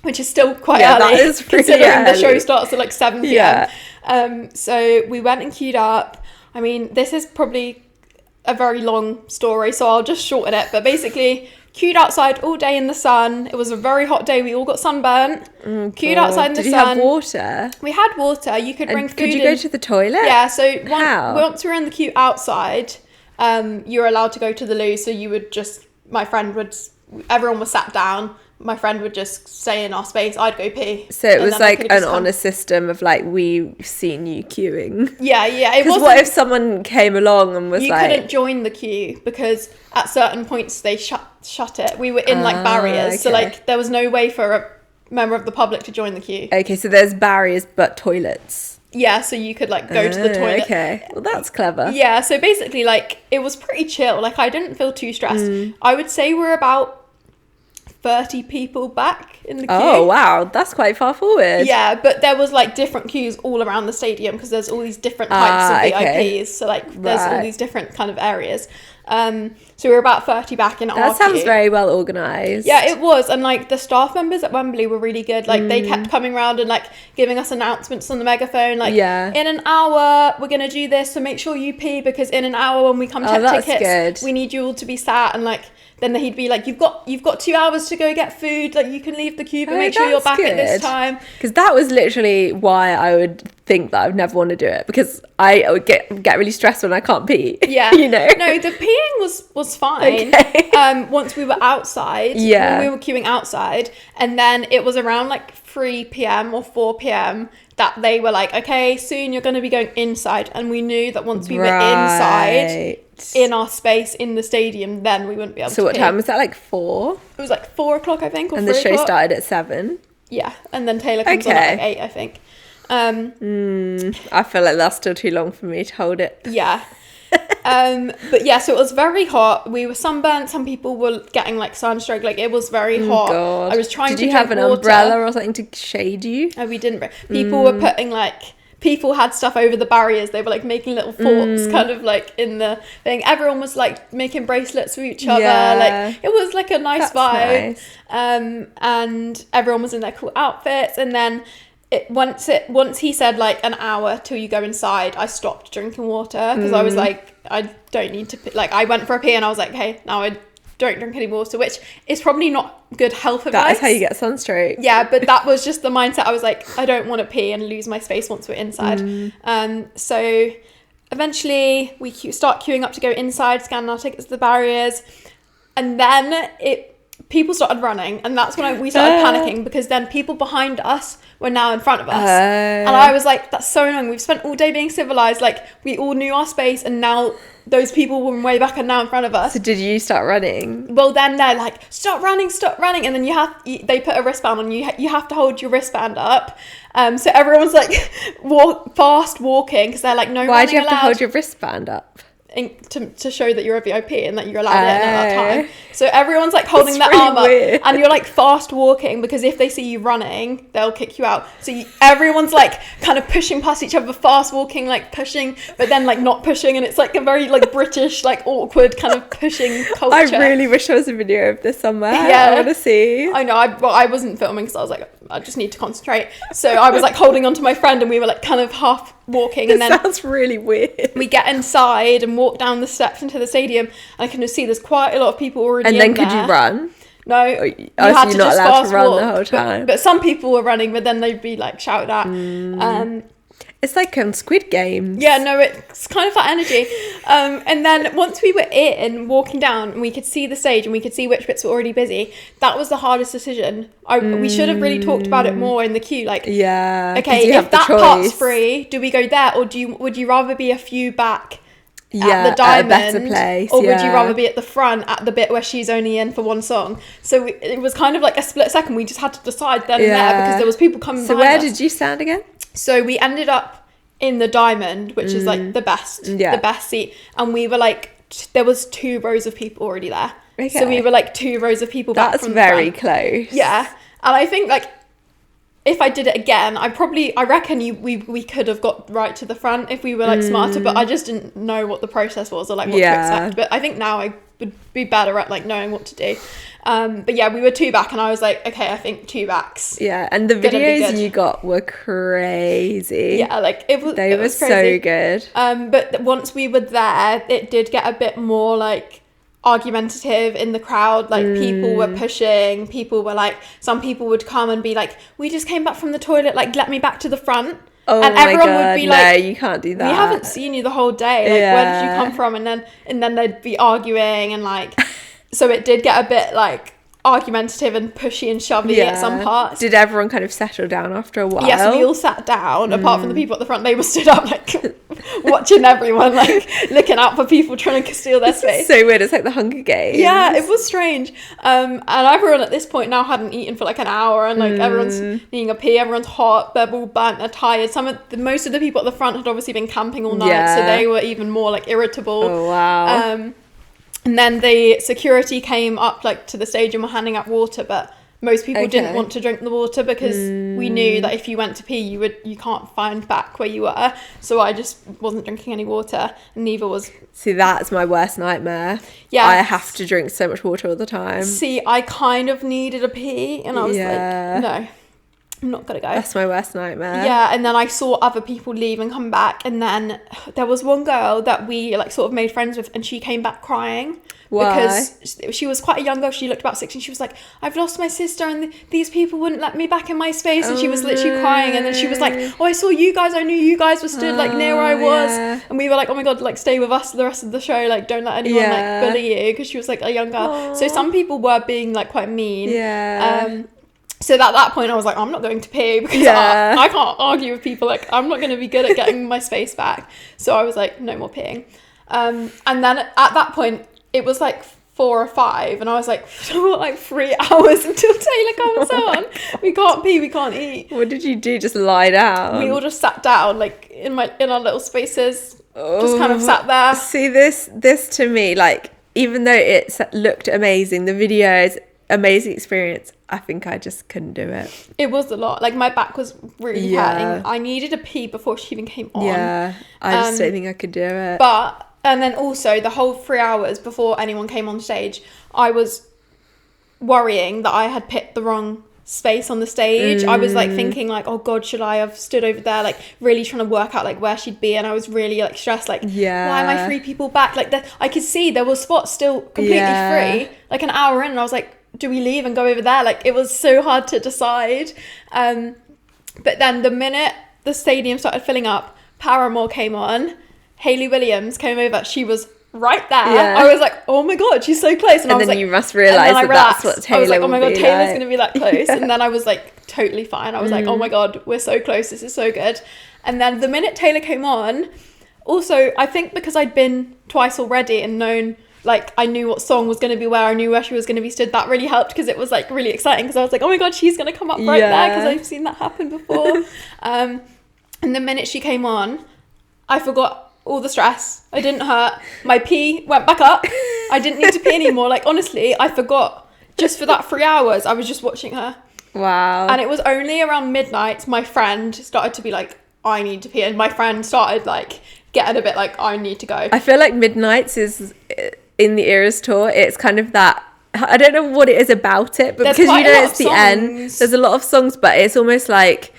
which is still quite early, that is considering the show starts at like 7 p.m. So we went and queued up. I mean, this is probably a very long story, so I'll just shorten it. But basically, queued outside all day in the sun. It was a very hot day. We all got sunburnt. Queued outside in the sun. Did you have water? We had water. You could bring food. Could you go to the toilet? Yeah. So once we were in the queue outside, you were allowed to go to the loo. So you would just, everyone was sat down. My friend would just stay in our space. I'd go pee. So it was like an honour system of like, we've seen you queuing. Yeah. Because what if someone came along and was you couldn't join the queue, because at certain points they shut it. We were in like barriers. Okay. So like there was no way for a member of the public to join the queue. Okay, so there's barriers but toilets. Yeah, so you could like go to the toilet. Okay, well that's clever. Yeah, so basically like it was pretty chill. Like I didn't feel too stressed. I would say we're about 30 people back in the queue. Oh wow, that's quite far forward. Yeah, but there was like different queues all around the stadium, because there's all these different types of VIPs. So like there's all these different kind of areas. So we were about 30 back in our queue. That sounds very well organised. Yeah, it was. And like the staff members at Wembley were really good. Like they kept coming around and like giving us announcements on the megaphone, like in an hour we're gonna do this, so make sure you pee, because in an hour when we come check tickets, we need you all to be sat. And like then he'd be like, you've got 2 hours to go get food, like you can leave the queue, but make sure you're back at this time. Because that was literally why I would think that I would never want to do it, because I would get really stressed when I can't pee. Yeah. You know? No, the peeing was fine. Okay. Once we were outside, when we were queuing outside, and then it was around like 3 p.m. or 4 p.m. that they were like, okay, soon you're going to be going inside. And we knew that once we were inside, in our space in the stadium, then we wouldn't be able to So what pee. time was that, like 4? It was like 4 o'clock, I think, or And 3 the show o'clock. started at 7? Yeah, and then Taylor comes on at like 8, I think. I feel like that's still too long for me to hold it. Yeah. But yeah, so it was very hot. We were sunburnt. Some people were getting like sunstroke. Like, it was very hot. God. I was trying to Did you drink have an water. umbrella or something to shade you? Oh, we didn't. People were putting like, people had stuff over the barriers. They were like making little forts kind of like in the thing. Everyone was like making bracelets for each other. Yeah. Like, it was like a nice vibe. Nice. And everyone was in their cool outfits. And then once he said like an hour till you go inside, I stopped drinking water because I was like, I don't need to like, I went for a pee and I was like, hey, now I don't drink any water, which is probably not good health advice. That is how you get sunstroke. Yeah, but that was just the mindset. I was like, I don't want to pee and lose my space once we're inside. So eventually we start queuing up to go inside, scan our tickets to the barriers, and then people started running, and that's when we started panicking, because then people behind us were now in front of us. And I was like, that's so annoying. We've spent all day being civilized, like we all knew our space, and now those people were way back and now in front of us. So did you start running? Well, then they're like, stop running, and then they put a wristband on you. You have to hold your wristband up. So everyone's like fast walking, because they're like, no running allowed. Why do you have to hold your wristband up? To show that you're a VIP and that you're allowed it at that time. So everyone's like holding their really arm up, weird. and you're like fast walking, because if they see you running, they'll kick you out. So everyone's like kind of pushing past each other, fast walking, like pushing, but then like not pushing, and it's like a very like British, like awkward kind of pushing culture. I really wish there was a video of this somewhere. Yeah. I want to see. I know, I wasn't filming because I was like, I just need to concentrate. So I was like holding onto my friend, and we were like kind of half walking, and then sounds really weird. we get inside and walk down the steps into the stadium, and I can just see there's quite a lot of people already And then in could there. you run? No, you had you're to not just allowed fast to run walk, the whole time. But some people were running, but then they'd be like shouted at. It's like Squid Games. Yeah, no, it's kind of that energy. And then once we were in, walking down, and we could see the stage and we could see which bits were already busy, that was the hardest decision. We should have really talked about it more in the queue. Like, Yeah. okay, if that part's free, do we go there, or would you rather be a few back at the diamond, at a better place, or would you rather be at the front at the bit where she's only in for one song? So it was kind of like a split second. We just had to decide then and there, because there was people coming So behind where us. did you stand again? So we ended up in the diamond, which is like the best seat, and we were like, there was 2 rows of people already there. Okay. So we were like 2 rows of people back from the very front. close. Yeah, and I think like, if I did it again, I reckon we could have got right to the front if we were like smarter, but I just didn't know what the process was, or like what to expect. But I think now I would be better at like knowing what to do. But yeah, we were 2 back, and I was like, okay, I think 2 backs. Yeah, and the Gonna be videos good. you got were crazy. Yeah, like it was so crazy. good. But once we were there, it did get a bit more like argumentative in the crowd. Like people were pushing, people were like, some people would come and be like, we just came back from the toilet, like let me back to the front. Oh and my everyone God, would be like, no, you can't do that. we haven't seen you the whole day, like where did you come from? And then they'd be arguing, and like so it did get a bit like argumentative and pushy and shovey at some parts. Did everyone kind of settle down after a while? Yes, we all sat down, apart from the people at the front. They were stood up, like, watching everyone, like, looking out for people trying to steal their space. So weird. It's like the Hunger Games. Yeah, it was strange. And everyone at this point now hadn't eaten for, like, an hour, and, like, everyone's needing a pee, everyone's hot, they're all burnt, they're tired. Most of the people at the front had obviously been camping all night, so they were even more, like, irritable. Oh, wow. And then the security came up like to the stage and were handing out water, but most people didn't want to drink the water, because we knew that if you went to pee, you can't find back where you were. So I just wasn't drinking any water, and neither was. See, that's my worst nightmare. Yeah, I have to drink so much water all the time. See, I kind of needed a pee, and I was like, no, I'm not gonna go. That's my worst nightmare. Yeah, and then I saw other people leave and come back, and then there was one girl that we like sort of made friends with, and she came back crying. Why? Because she was quite a young girl. She looked about 16. She was like, I've lost my sister, and these people wouldn't let me back in my space. And she was literally crying. And then she was like, oh, I saw you guys. I knew you guys were stood like near where I was. Yeah. And we were like, oh my God, like stay with us the rest of the show. Like, don't let anyone like bully you, because she was like a young girl. Aww. So some people were being like quite mean. Yeah. So at that point I was like, I'm not going to pee, because I can't argue with people. Like, I'm not going to be good at getting my space back. So I was like, no more peeing. And then at that point, it was like 4 or 5, and I was like, like 3 hours until Taylor comes on. We can't pee, we can't eat. What did you do? Just lie down? We all just sat down, like in our little spaces, just kind of sat there. See, this to me, like, even though it looked amazing, the videos, amazing experience, I think I just couldn't do it. It was a lot. Like, my back was really hurting. I needed a pee before she even came on. Yeah, I just don't think I could do it. And then also the whole 3 hours before anyone came on stage, I was worrying that I had picked the wrong space on the stage. I was like thinking like, oh God, should I have stood over there, like really trying to work out like where she'd be, and I was really like stressed, like why am I 3 people back? Like I could see there were spots still completely free, like an hour in, and I was like, do we leave and go over there? Like, it was so hard to decide. But then the minute the stadium started filling up, Paramore came on, Hayley Williams came over, she was right there. I was like, oh my God, she's so close. And I was then like, you must realise that that's what Taylor I was like, oh my God, Taylor's going to be that close. Yeah. And then I was like, totally fine. I was like, oh my God, we're so close. This is so good. And then the minute Taylor came on, also, I think because I'd been twice already and known, like, I knew what song was going to be where, I knew where she was going to be stood. That really helped, because it was like really exciting, because I was like, oh my God, she's going to come up right there, because I've seen that happen before. And the minute she came on, I forgot all the stress. I didn't hurt. My pee went back up. I didn't need to pee anymore. Like, honestly, I forgot. Just for that 3 hours, I was just watching her. Wow. And it was only around midnight, my friend started to be like, I need to pee. And my friend started like getting a bit like, I need to go. I feel like Midnights is, in the Eras tour, it's kind of that, I don't know what it is about it, but There's because, you quite a know, lot it's of the end, songs. there's a lot of songs, but it's almost like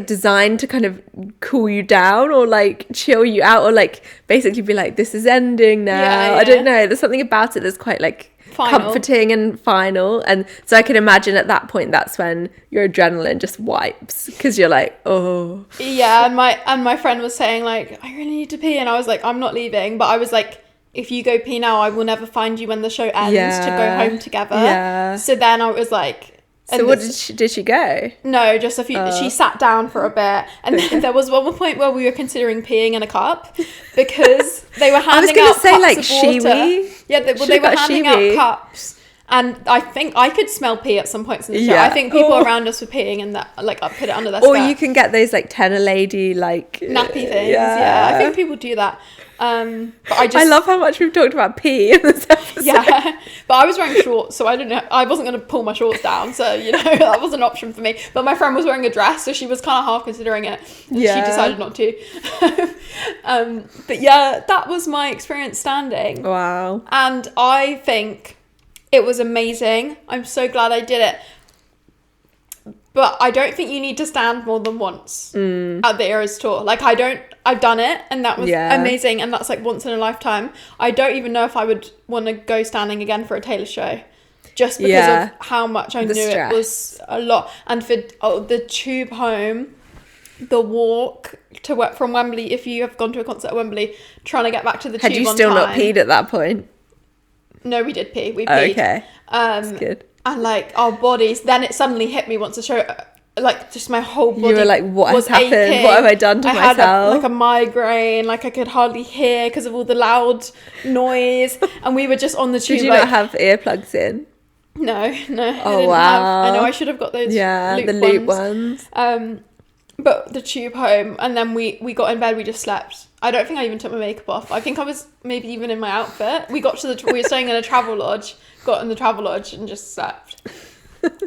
designed to kind of cool you down, or like chill you out, or like basically be like, this is ending now. I don't know, there's something about it that's quite like final, comforting and final. And so I can imagine at that point, that's when your adrenaline just wipes, because you're like, oh yeah. And my friend was saying like, I really need to pee, and I was like, I'm not leaving. But I was like, if you go pee now, I will never find you when the show ends to go home together. So then I was like, so what did she go? No, just a few. She sat down for a bit, and then there was one point where we were considering peeing in a cup, because they were handing out cups like of water. Yeah, they were handing out cups, and I think I could smell pee at some points in the show. I think people around us were peeing, and that like I put it under their or skirt. You can get those like tenor lady like nappy things. Yeah, I think people do that. But I love how much we've talked about pee in this episode. Yeah, but I was wearing shorts, so I don't know. I wasn't going to pull my shorts down, so you know that was an option for me. But my friend was wearing a dress, so she was kind of half considering it. She decided not to. But yeah, that was my experience standing. Wow. And I think it was amazing. I'm so glad I did it. But I don't think you need to stand more than once at the Eras tour. Like, I've done it, and that was amazing, and that's like once in a lifetime. I don't even know if I would want to go standing again for a Taylor show, just because of how much I knew stress. It was a lot. And for the tube home, the walk from Wembley, if you have gone to a concert at Wembley, trying to get back to the tube on time. Had you still not peed at that point? No, we did pee. We peed. Okay, that's good. And like our bodies, then it suddenly hit me once the show, like just my whole body. You were like, what has happened? Aching. What have I done to myself? I had a migraine, like I could hardly hear because of all the loud noise. And we were just on the tube. Did you not have earplugs in? No. Oh, I didn't wow. I know I should have got those. The loop ones. But the tube home, and then we got in bed, we just slept. I don't think I even took my makeup off. I think I was maybe even in my outfit. We got to we were staying in a travel lodge, got in the travel lodge and just slept.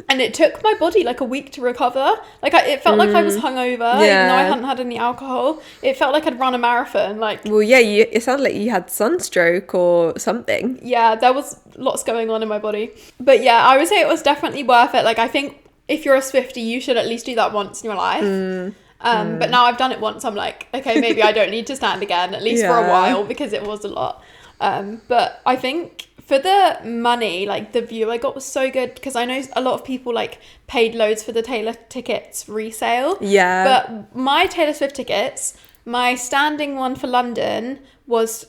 And it took my body like a week to recover. Like it felt like I was hungover, even though I hadn't had any alcohol. It felt like I'd run a marathon. Like, well, yeah, it sounded like you had sunstroke or something. Yeah, there was lots going on in my body. But yeah, I would say it was definitely worth it. Like, I think if you're a Swiftie, you should at least do that once in your life. But now I've done it once, I'm like, okay, maybe I don't need to stand again, at least for a while, because it was a lot. But I think for the money, like the view I got was so good, because I know a lot of people like paid loads for the Taylor tickets resale. Yeah. But my Taylor Swift tickets, my standing one for London was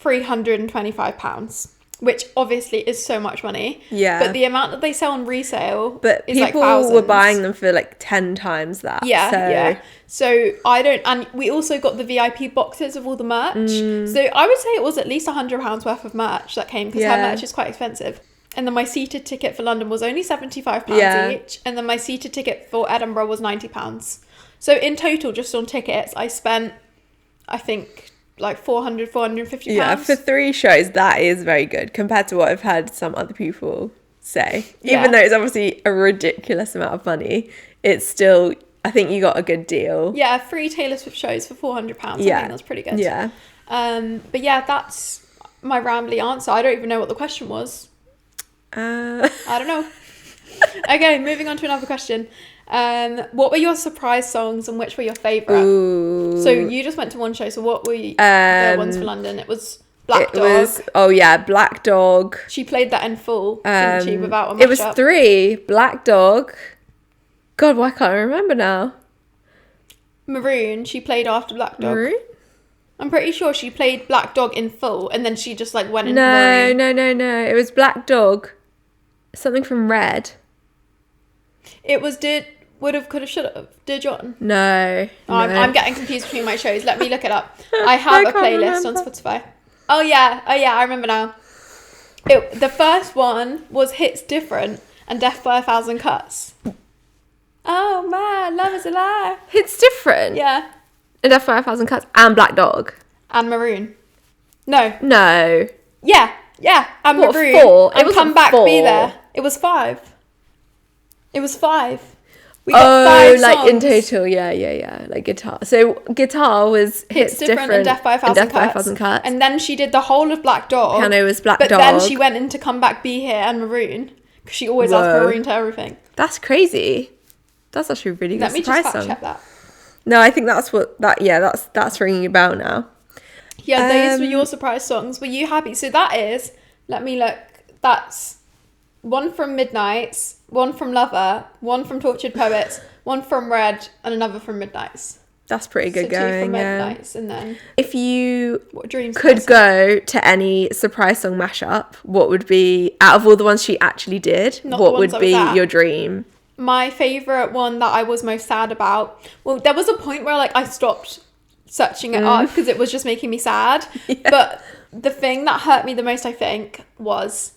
£325. which obviously is so much money. Yeah. But the amount that they sell on resale But is like people thousands. were buying them for like 10 times that. Yeah, so. yeah. So I don't, and we also got the VIP boxes of all the merch. So I would say it was at least £100 worth of merch that came, because her merch is quite expensive. And then my seated ticket for London was only £75 each. And then my seated ticket for Edinburgh was £90. So in total, just on tickets, I spent, I think, like £450. Yeah, for 3 shows, that is very good compared to what I've heard some other people say. Even though it's obviously a ridiculous amount of money, it's still, I think you got a good deal. Yeah, 3 Taylor Swift shows for £400. I think that's pretty good. Yeah. But yeah, that's my rambly answer. I don't even know what the question was. I don't know. Okay, moving on to another question. What were your surprise songs and which were your favourite? Ooh. So you just went to one show, so what were the ones for London? It was Black Dog. Black Dog. She played that in full, didn't she, without a mashup? It was 3. Black Dog. God, why can't I remember now? Maroon, she played after Black Dog. Maroon? I'm pretty sure she played Black Dog in full, and then she just like went into Maroon. No. It was Black Dog. Something from Red. It was Would have, could have, should have. Did John? No. I'm getting confused between my shows. Let me look it up. I have a playlist on Spotify. Oh yeah, I remember now. The first one was Hits Different and Death by a Thousand Cuts. Oh man, love is a lie. Hits Different? Yeah. And Death by a Thousand Cuts and Black Dog. And Maroon. No. Yeah. And What, Maroon. 4? And Come Back, 4. Be There. It was 5. We got 5 like songs. in total, yeah. Like guitar. So guitar was Hits Different and Death by a Thousand Cuts. And then she did the whole of Black Dog. Piano was Black Dog. But then she went into Come Back, Be Here and Maroon. Because she always asked Maroon to everything. That's crazy. That's actually a really good surprise song. Let me just fact check that. No, I think that's ringing a bell now. Yeah, those were your surprise songs. Were you happy? So that is, let me look, that's 1 from Midnights, 1 from Lover, 1 from Tortured Poets, 1 from Red, and another from Midnights. That's pretty good so going. 2 from Midnights, and then if you Dreams could go to any surprise song mashup, what would be, out of all the ones she actually did, what would be your dream? My favourite one that I was most sad about, well, there was a point where like I stopped searching it up because it was just making me sad. But the thing that hurt me the most, I think, was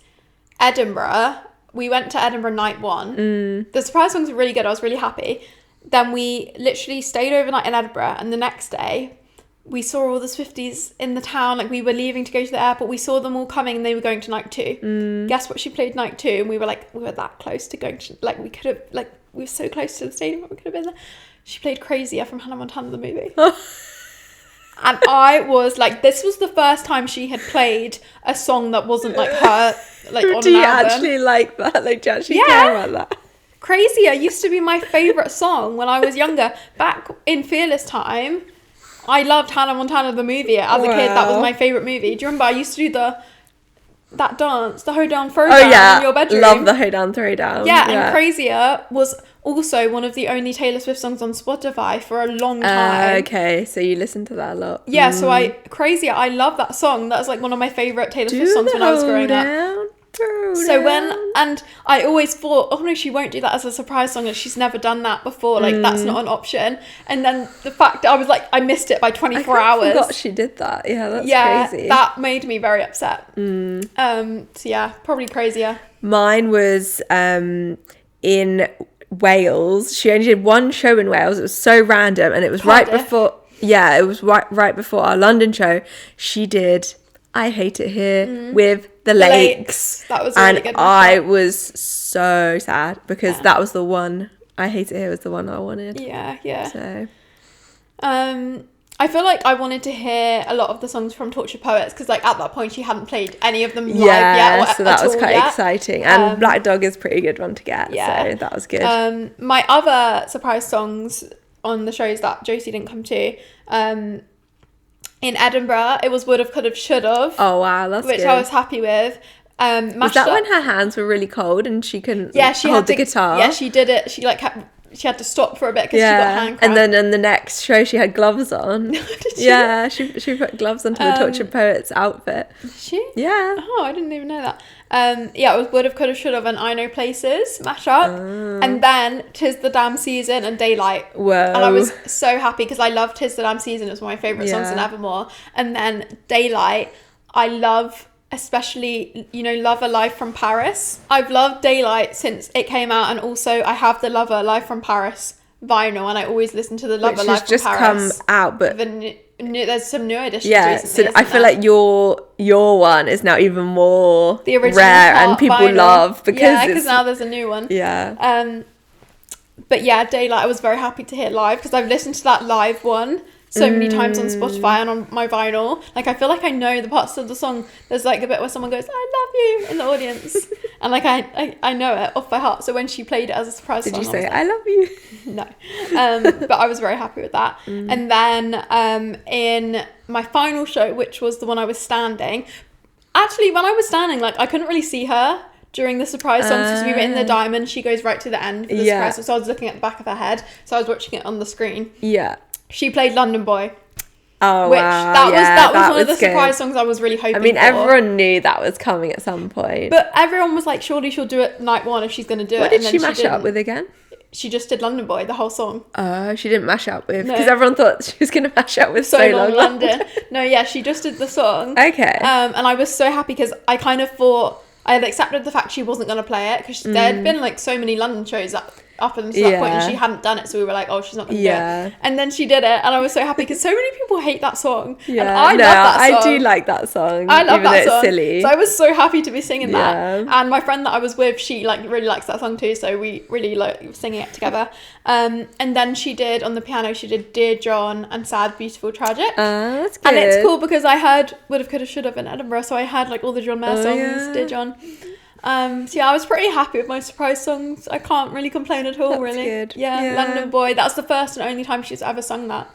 Edinburgh. We went to Edinburgh night 1. The surprise songs were really good. I was really happy. Then we literally stayed overnight in Edinburgh, and the next day we saw all the Swifties in the town. Like, we were leaving to go to the airport. We saw them all coming, and they were going to night 2. Guess what? She played night 2, and we were that close to going to, like, we could have, like, we were so close to the stadium, we could have been there. She played Crazier from Hannah Montana the movie. And I was like, this was the first time she had played a song that wasn't like her, like on an album. Do you actually like that? Like, do you actually care about that? Crazier used to be my favourite song when I was younger. Back in Fearless time, I loved Hannah Montana the movie. As a kid, that was my favourite movie. Do you remember I used to do that dance, the hoedown throwdown in your bedroom? Love the hoedown throwdown. Yeah, and Crazier was also one of the only Taylor Swift songs on Spotify for a long time. Okay, so you listened to that a lot. Yeah, so Crazier, I love that song. That's like one of my favourite Taylor Swift songs when I was growing up. So and I always thought, oh no, she won't do that as a surprise song, and she's never done that before, like that's not an option. And then the fact I was like, I missed it by 24 hours. I forgot she did that. Yeah, that's crazy. That made me very upset. So yeah, probably Crazier. Mine was in Wales. She only did 1 show in Wales. It was so random, and it was right before right before our London show. She did I Hate It Here with the Lakes. That was really good. And I was so sad because that was the one. I Hate It Here was the one I wanted. Yeah. So I feel like I wanted to hear a lot of the songs from Tortured Poets because like at that point she hadn't played any of them live yet. So that was quite exciting. And Black Dog is a pretty good one to get. So that was good. My other surprise songs on the shows that Josie didn't come to, in Edinburgh, it was Would Have, Could Have, Should Have. Oh wow, that's which good. I was happy with. Was that when her hands were really cold and she couldn't she hold the guitar? Yeah, she did it. She like kept she had to stop for a bit because she got hand cramp. And then in the next show she had gloves on. Did she? Yeah, she put gloves onto the Tortured Poets outfit. Did she? Yeah. Oh, I didn't even know that. Yeah, it was Would've, Could've, Should've and I Know Places mashup. And then 'Tis the Damn Season and Daylight. Whoa. And I was so happy because I loved 'Tis the Damn Season. It was one of my favourite songs in Evermore. And then Daylight, I love, especially, you know, Lover Live from Paris. I've loved Daylight since it came out, and also I have the Lover Live from Paris vinyl, and I always listen to the Lover Live from just Paris. come out, but there's some new editions so recently, I feel like your one is now even more the original rare and people vinyl. love because now there's a new one. Yeah. But yeah, Daylight I was very happy to hear live because I've listened to that live one so many times on Spotify and on my vinyl. Like, I feel like I know the parts of the song. There's like a bit where someone goes, "I love you" in the audience, and like I know it off by heart. So when she played it as a surprise did song, you say like, I love you? No. But I was very happy with that. And then in my final show, which was the one I was standing, actually when I was standing, like, I couldn't really see her during the surprise songs because we were in the diamond. She goes right to the end for the surprise song, so I was looking at the back of her head, so I was watching it on the screen. Yeah. She played London Boy. Oh, which wow. that was one of the good. surprise songs I was really hoping for. I mean, everyone knew that was coming at some point. But everyone was like, surely she'll do it night one if she's going to do it. What did and then she mash it up didn't. with again? She just did London Boy, the whole song. Oh, she didn't mash up with, No. because everyone thought she was going to mash up with So Long London. No, yeah, she just did the song. Okay. And I was so happy because I kind of thought I had accepted the fact she wasn't going to play it because there had been like so many London shows up until that point, and she hadn't done it, so we were like, oh, she's not going to do it. And then she did it, and I was so happy because so many people hate that song. Yeah, and I love that song. I do like that song. I love even that though song. It's silly. So I was so happy to be singing that. And my friend that I was with, she like really likes that song too, so we really like singing it together. And then she did on the piano, she did Dear John and Sad, Beautiful, Tragic. That's good. And it's cool because I heard Would've, Could've, Should've in Edinburgh, so I had like all the John Mayer songs, Dear John. So yeah, I was pretty happy with my surprise songs. I can't really complain at all. That's really good. Yeah, London Boy, that's the first and only time she's ever sung that.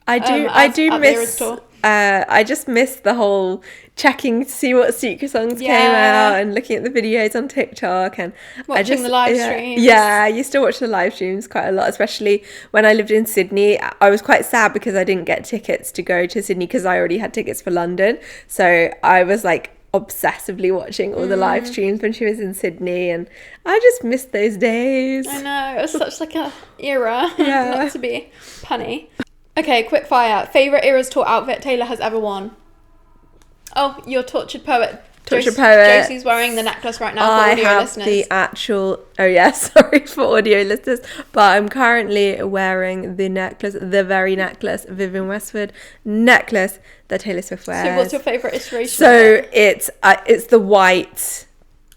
I do miss I just miss the whole checking to see what secret songs came out and looking at the videos on TikTok and watching the live streams. Yeah, I used to watch the live streams quite a lot, especially when I lived in Sydney. I was quite sad because I didn't get tickets to go to Sydney because I already had tickets for London. So I was like obsessively watching all the live streams when she was in Sydney, and I just missed those days. I know, it was such like a era. Not to be punny. Okay, quick fire. Favourite Eras Tour outfit Taylor has ever worn? Oh, your Tortured Poet. Tortured Poet. Josie's wearing the necklace right now for audio listeners. The actual... Oh, yeah, sorry for audio listeners. But I'm currently wearing the necklace, the very necklace, Vivienne Westwood necklace that Taylor Swift wears. So what's your favourite iteration? So it's the white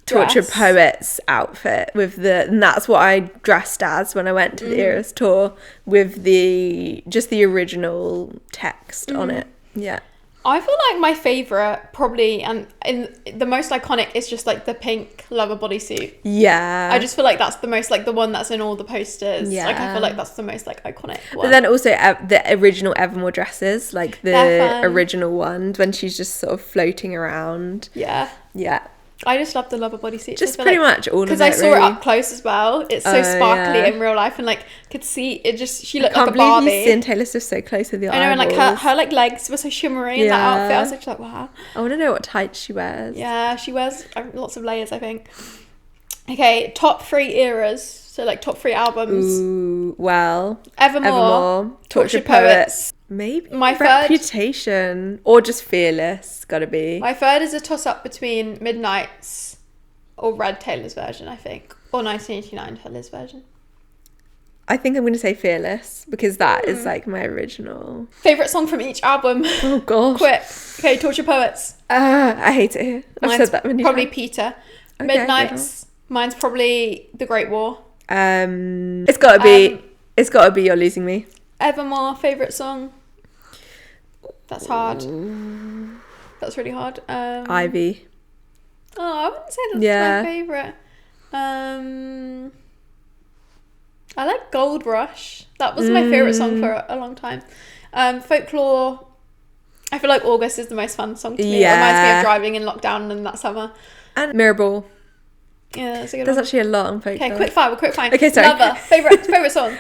Tortured Poets outfit with and that's what I dressed as when I went to the Eras tour, with the original text on it. Yeah. I feel like my favourite probably, and in the most iconic, is just like the pink Lover bodysuit. Yeah. I just feel like that's the most like the one that's in all the posters. Yeah. Like I feel like that's the most like iconic one. But then also the original Evermore dresses, like the original ones when she's just sort of floating around. Yeah. Yeah. I just love the Lover bodysuit. Just pretty much all of it, because I saw it up close as well. It's so sparkly in real life, and like could see it. Just she looked like a Barbie. I can't believe you've seen Taylor Swift so close with your eyeballs. I know, and like her like legs were so shimmery in that outfit. I was actually like, wow. I want to know what tights she wears. Yeah, she wears lots of layers, I think. Okay, top 3 eras. So like top 3 albums. Ooh, well, Evermore, Tortured Poets. Maybe my Reputation, or just Fearless. Gotta be. My third is a toss up between Midnight's or Red, Taylor's version, I think, or 1989 Taylor's version. I think I'm gonna say Fearless because that is like my original favorite song from each album. Oh gosh. Quick. Okay, Tortured Poets. I hate it here. I've said that many probably times. Peter. Okay, Midnight's. Mine's probably The Great War. It's gotta be You're Losing Me. Evermore, favourite song? That's hard. That's really hard. Ivy. Oh, I wouldn't say that's my favourite. I like Gold Rush. That was my favourite song for a long time. Folklore. I feel like August is the most fun song to me. It reminds me of driving in lockdown and that summer. And Mirrorball. Yeah, that's a good There's one. actually a lot on folk. Okay, quick fire. Okay, sorry. Lover. Favorite song.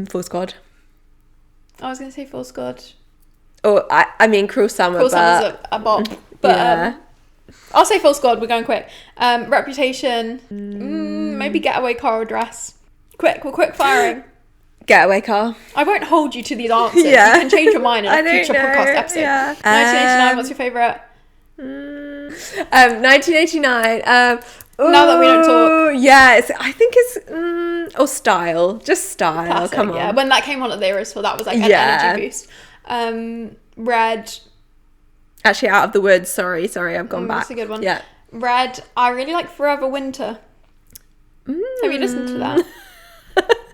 Full Squad. I was gonna say Full Squad. Or I mean Cruel Summer. Cruel Summer's a bop. But I'll say Full Squad. We're going quick. Reputation. Maybe Getaway Car or Dress. Quick. We're quick firing. Getaway Car. I won't hold you to these answers. Yeah. You can change your mind in a future podcast episode. Yeah. 1989. What's your favorite? 1989. Now that we don't talk. Yeah, I think it's or Style. Just Style. Classic, Come on. Yeah, when that came on at the Eras Tour, that was like an energy boost. Red. Actually, Out of the Woods. Sorry, I've gone back. That's a good one. Yeah. Red. I really like Forever Winter. Have you listened to that?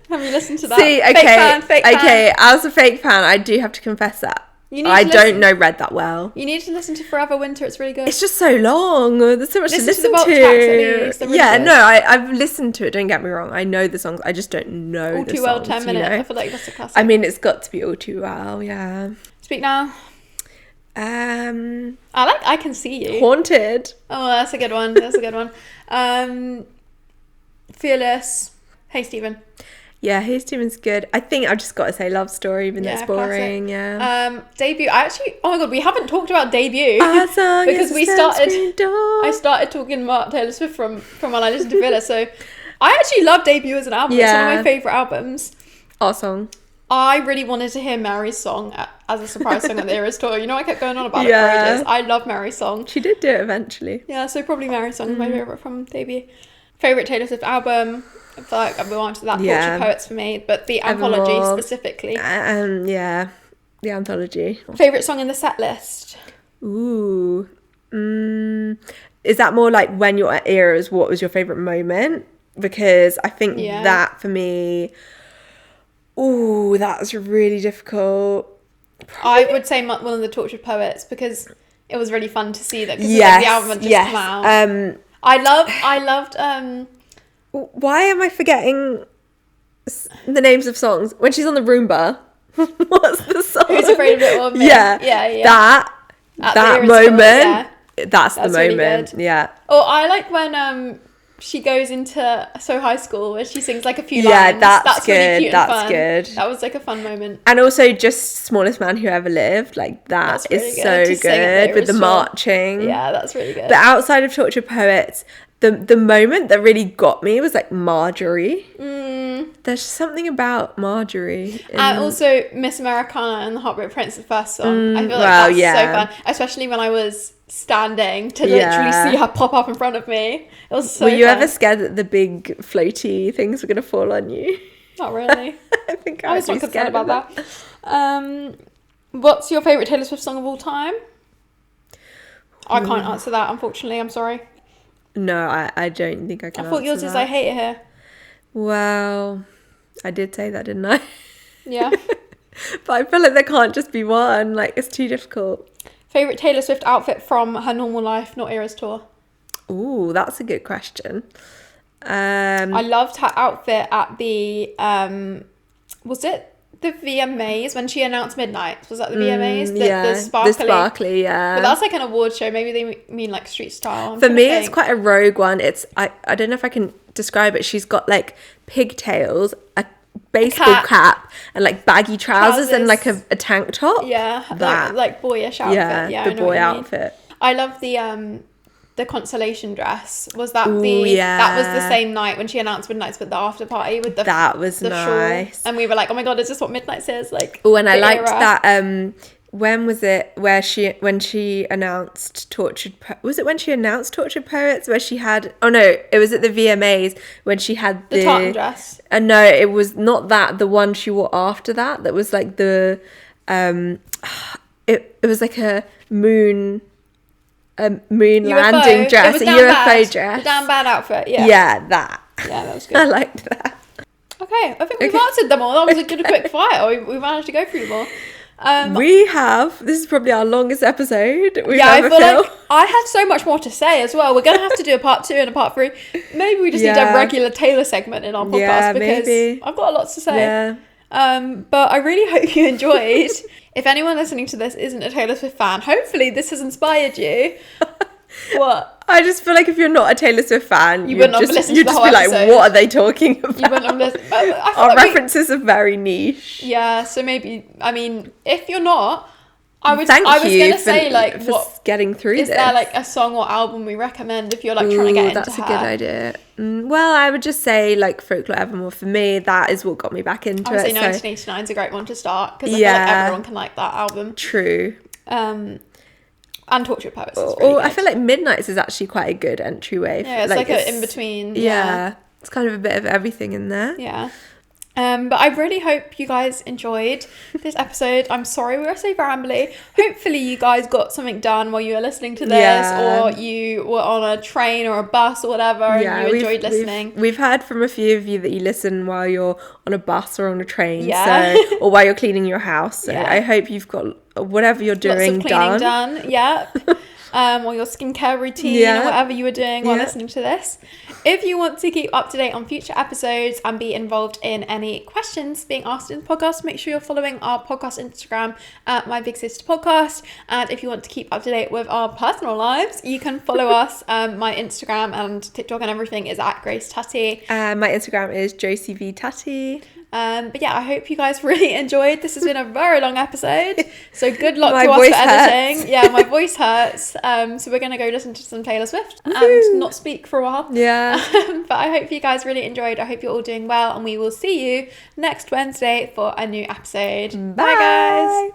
Have you listened to that? See, okay, Fake fan. okay. As a fake fan, I do have to confess that I don't know Red that well. You need to listen to Forever Winter. It's really good. It's just so long. There's so much to listen the bulk tracks at least. They're really Yeah, good. no, I've listened to it. Don't get me wrong. I know the songs. I just don't know All the Too songs. Well, 10 minutes. You know? I feel like that's a classic. I mean, it's got to be All Too Well. Yeah. Speak Now. I Can See You. Haunted. Oh, that's a good one. Fearless. Hey Stephen. Yeah, Hey Stephen's good. I think I've just got to say Love Story, even though it's boring. Classic. Yeah. Debut. Oh my god, we haven't talked about Debut because I started talking about Taylor Swift from when I listened to Villa. So I actually love Debut as an album. It's one of my favourite albums. Our song. I really wanted to hear Mary's song as a surprise song at the Eras Tour. You know, I kept going on about it for ages. I love Mary's song. She did do it eventually. Yeah, so probably Mary's song is my favourite from Debut. Favourite Taylor Swift album? I feel like I've gone to that. Tortured Poets for me, but the anthology specifically. Yeah, the anthology. Favourite song in the set list? Ooh. Is that more like when you're at Eras, what was your favourite moment? Because I think that for me... Ooh, that's really difficult. Probably. I would say one of the Tortured Poets because it was really fun to see that because the album had just come out. I loved. Why am I forgetting the names of songs when she's on the Roomba? What's the song? Who's Afraid of Little Me? Yeah. That moment. That's the really moment. good. Yeah. Oh, I like when she goes into So High School where she sings like a few lines. Yeah, that's good. Really cute and that's fun. good. That was like a fun moment. And also just Smallest Man Who Ever Lived. Like that really is good. so good with the marching. Yeah, that's really good. But outside of Tortured Poets, the moment that really got me was like Marjorie. There's something about Marjorie. And also Miss Americana and the Heartbreak Prince, the first song. I feel like that's so fun. Especially when I was standing to literally see her pop up in front of me. It was so fun. Were you ever scared that the big floaty things were going to fall on you? Not really. I think I was not concerned about that. What's your favourite Taylor Swift song of all time? I can't answer that, unfortunately. I'm sorry. No, I don't think I can. I thought yours is I Hate It Here. Well, I did say that, didn't I? Yeah. But I feel like there can't just be one. Like, it's too difficult. Favourite Taylor Swift outfit from her normal life, not Eras Tour? Ooh, that's a good question. I loved her outfit at the, was it the VMAs when she announced Midnight? Was that the VMAs? The sparkly, yeah. But that's like an award show. Maybe they mean like street style. For me, it's quite a rogue one. It's I don't know if I can describe it. She's got like pigtails, a baseball cap, and like baggy trousers and like a tank top. Yeah, like boyish outfit. Yeah, the boy outfit. I love the consolation dress. Was that that was the same night when she announced Midnight's, but the after party with the nice shawl. And we were like, oh my god, is this what Midnight says? Like, oh, and I liked that. When was it when she announced Tortured Poets, where she had, oh no, it was at the VMAs when she had the tartan dress. No, it was not that. The one she wore after that was like the it was like a moon landing dress, a UFO dress. The damn bad outfit, yeah. Yeah, that. Yeah, that was good. I liked that. Okay, I think we've answered them all. That was a good quick fire. We managed to go through them all. This is probably our longest episode we've I ever feel filmed. like I have so much more to say as well. We're going to have to do a part 2 and a part 3. Maybe we just need a regular Taylor segment in our podcast because I've got a lot to say. Yeah. But I really hope you enjoyed. If anyone listening to this isn't a Taylor Swift fan, hopefully this has inspired you. What? I just feel like if you're not a Taylor Swift fan, You wouldn't have listened to you'd the just whole be like, episode. what are they talking about? You wouldn't have listened. But I feel Our like we- references are very niche. Yeah, so maybe, I mean, if you're not, I was Thank gonna you say, like, for what getting through is this. there, like, a song or album we recommend if you're, like, trying to get into that's a her? good idea. Well, I would just say, like, Folklore Evermore for me, that is what got me back into I would it. say So 1989 is a great one to start, because I feel like everyone can like that album. true. And Tortured Poets is really Or I good. feel like Midnights is actually quite a good entryway. Yeah, it's like an in-between. Yeah, it's kind of a bit of everything in there. Yeah. But I really hope you guys enjoyed this episode. I'm sorry we were so rambly. Hopefully you guys got something done while you were listening to this, or you were on a train or a bus or whatever, and you enjoyed listening. We've heard from a few of you that you listen while you're on a bus or on a train, Yeah. or while you're cleaning your house. So Yeah. I hope you've got whatever you're doing Lots of cleaning done. Yep. Or your skincare routine or whatever you were doing while listening to this. If you want to keep up to date on future episodes and be involved in any questions being asked in the podcast, make sure you're following our podcast Instagram at My Big Sister Podcast. And if you want to keep up to date with our personal lives, you can follow us. My Instagram and TikTok and everything is at Grace Tutty. My Instagram is Josie V Tutty. But yeah, I hope you guys really enjoyed. This has been a very long episode, so good luck My to us voice for editing. hurts. Yeah, my voice hurts. So we're gonna go listen to some Taylor Swift and not speak for a while. Yeah. But I hope you guys really enjoyed. I hope you're all doing well, and we will see you next Wednesday for a new episode. Bye guys.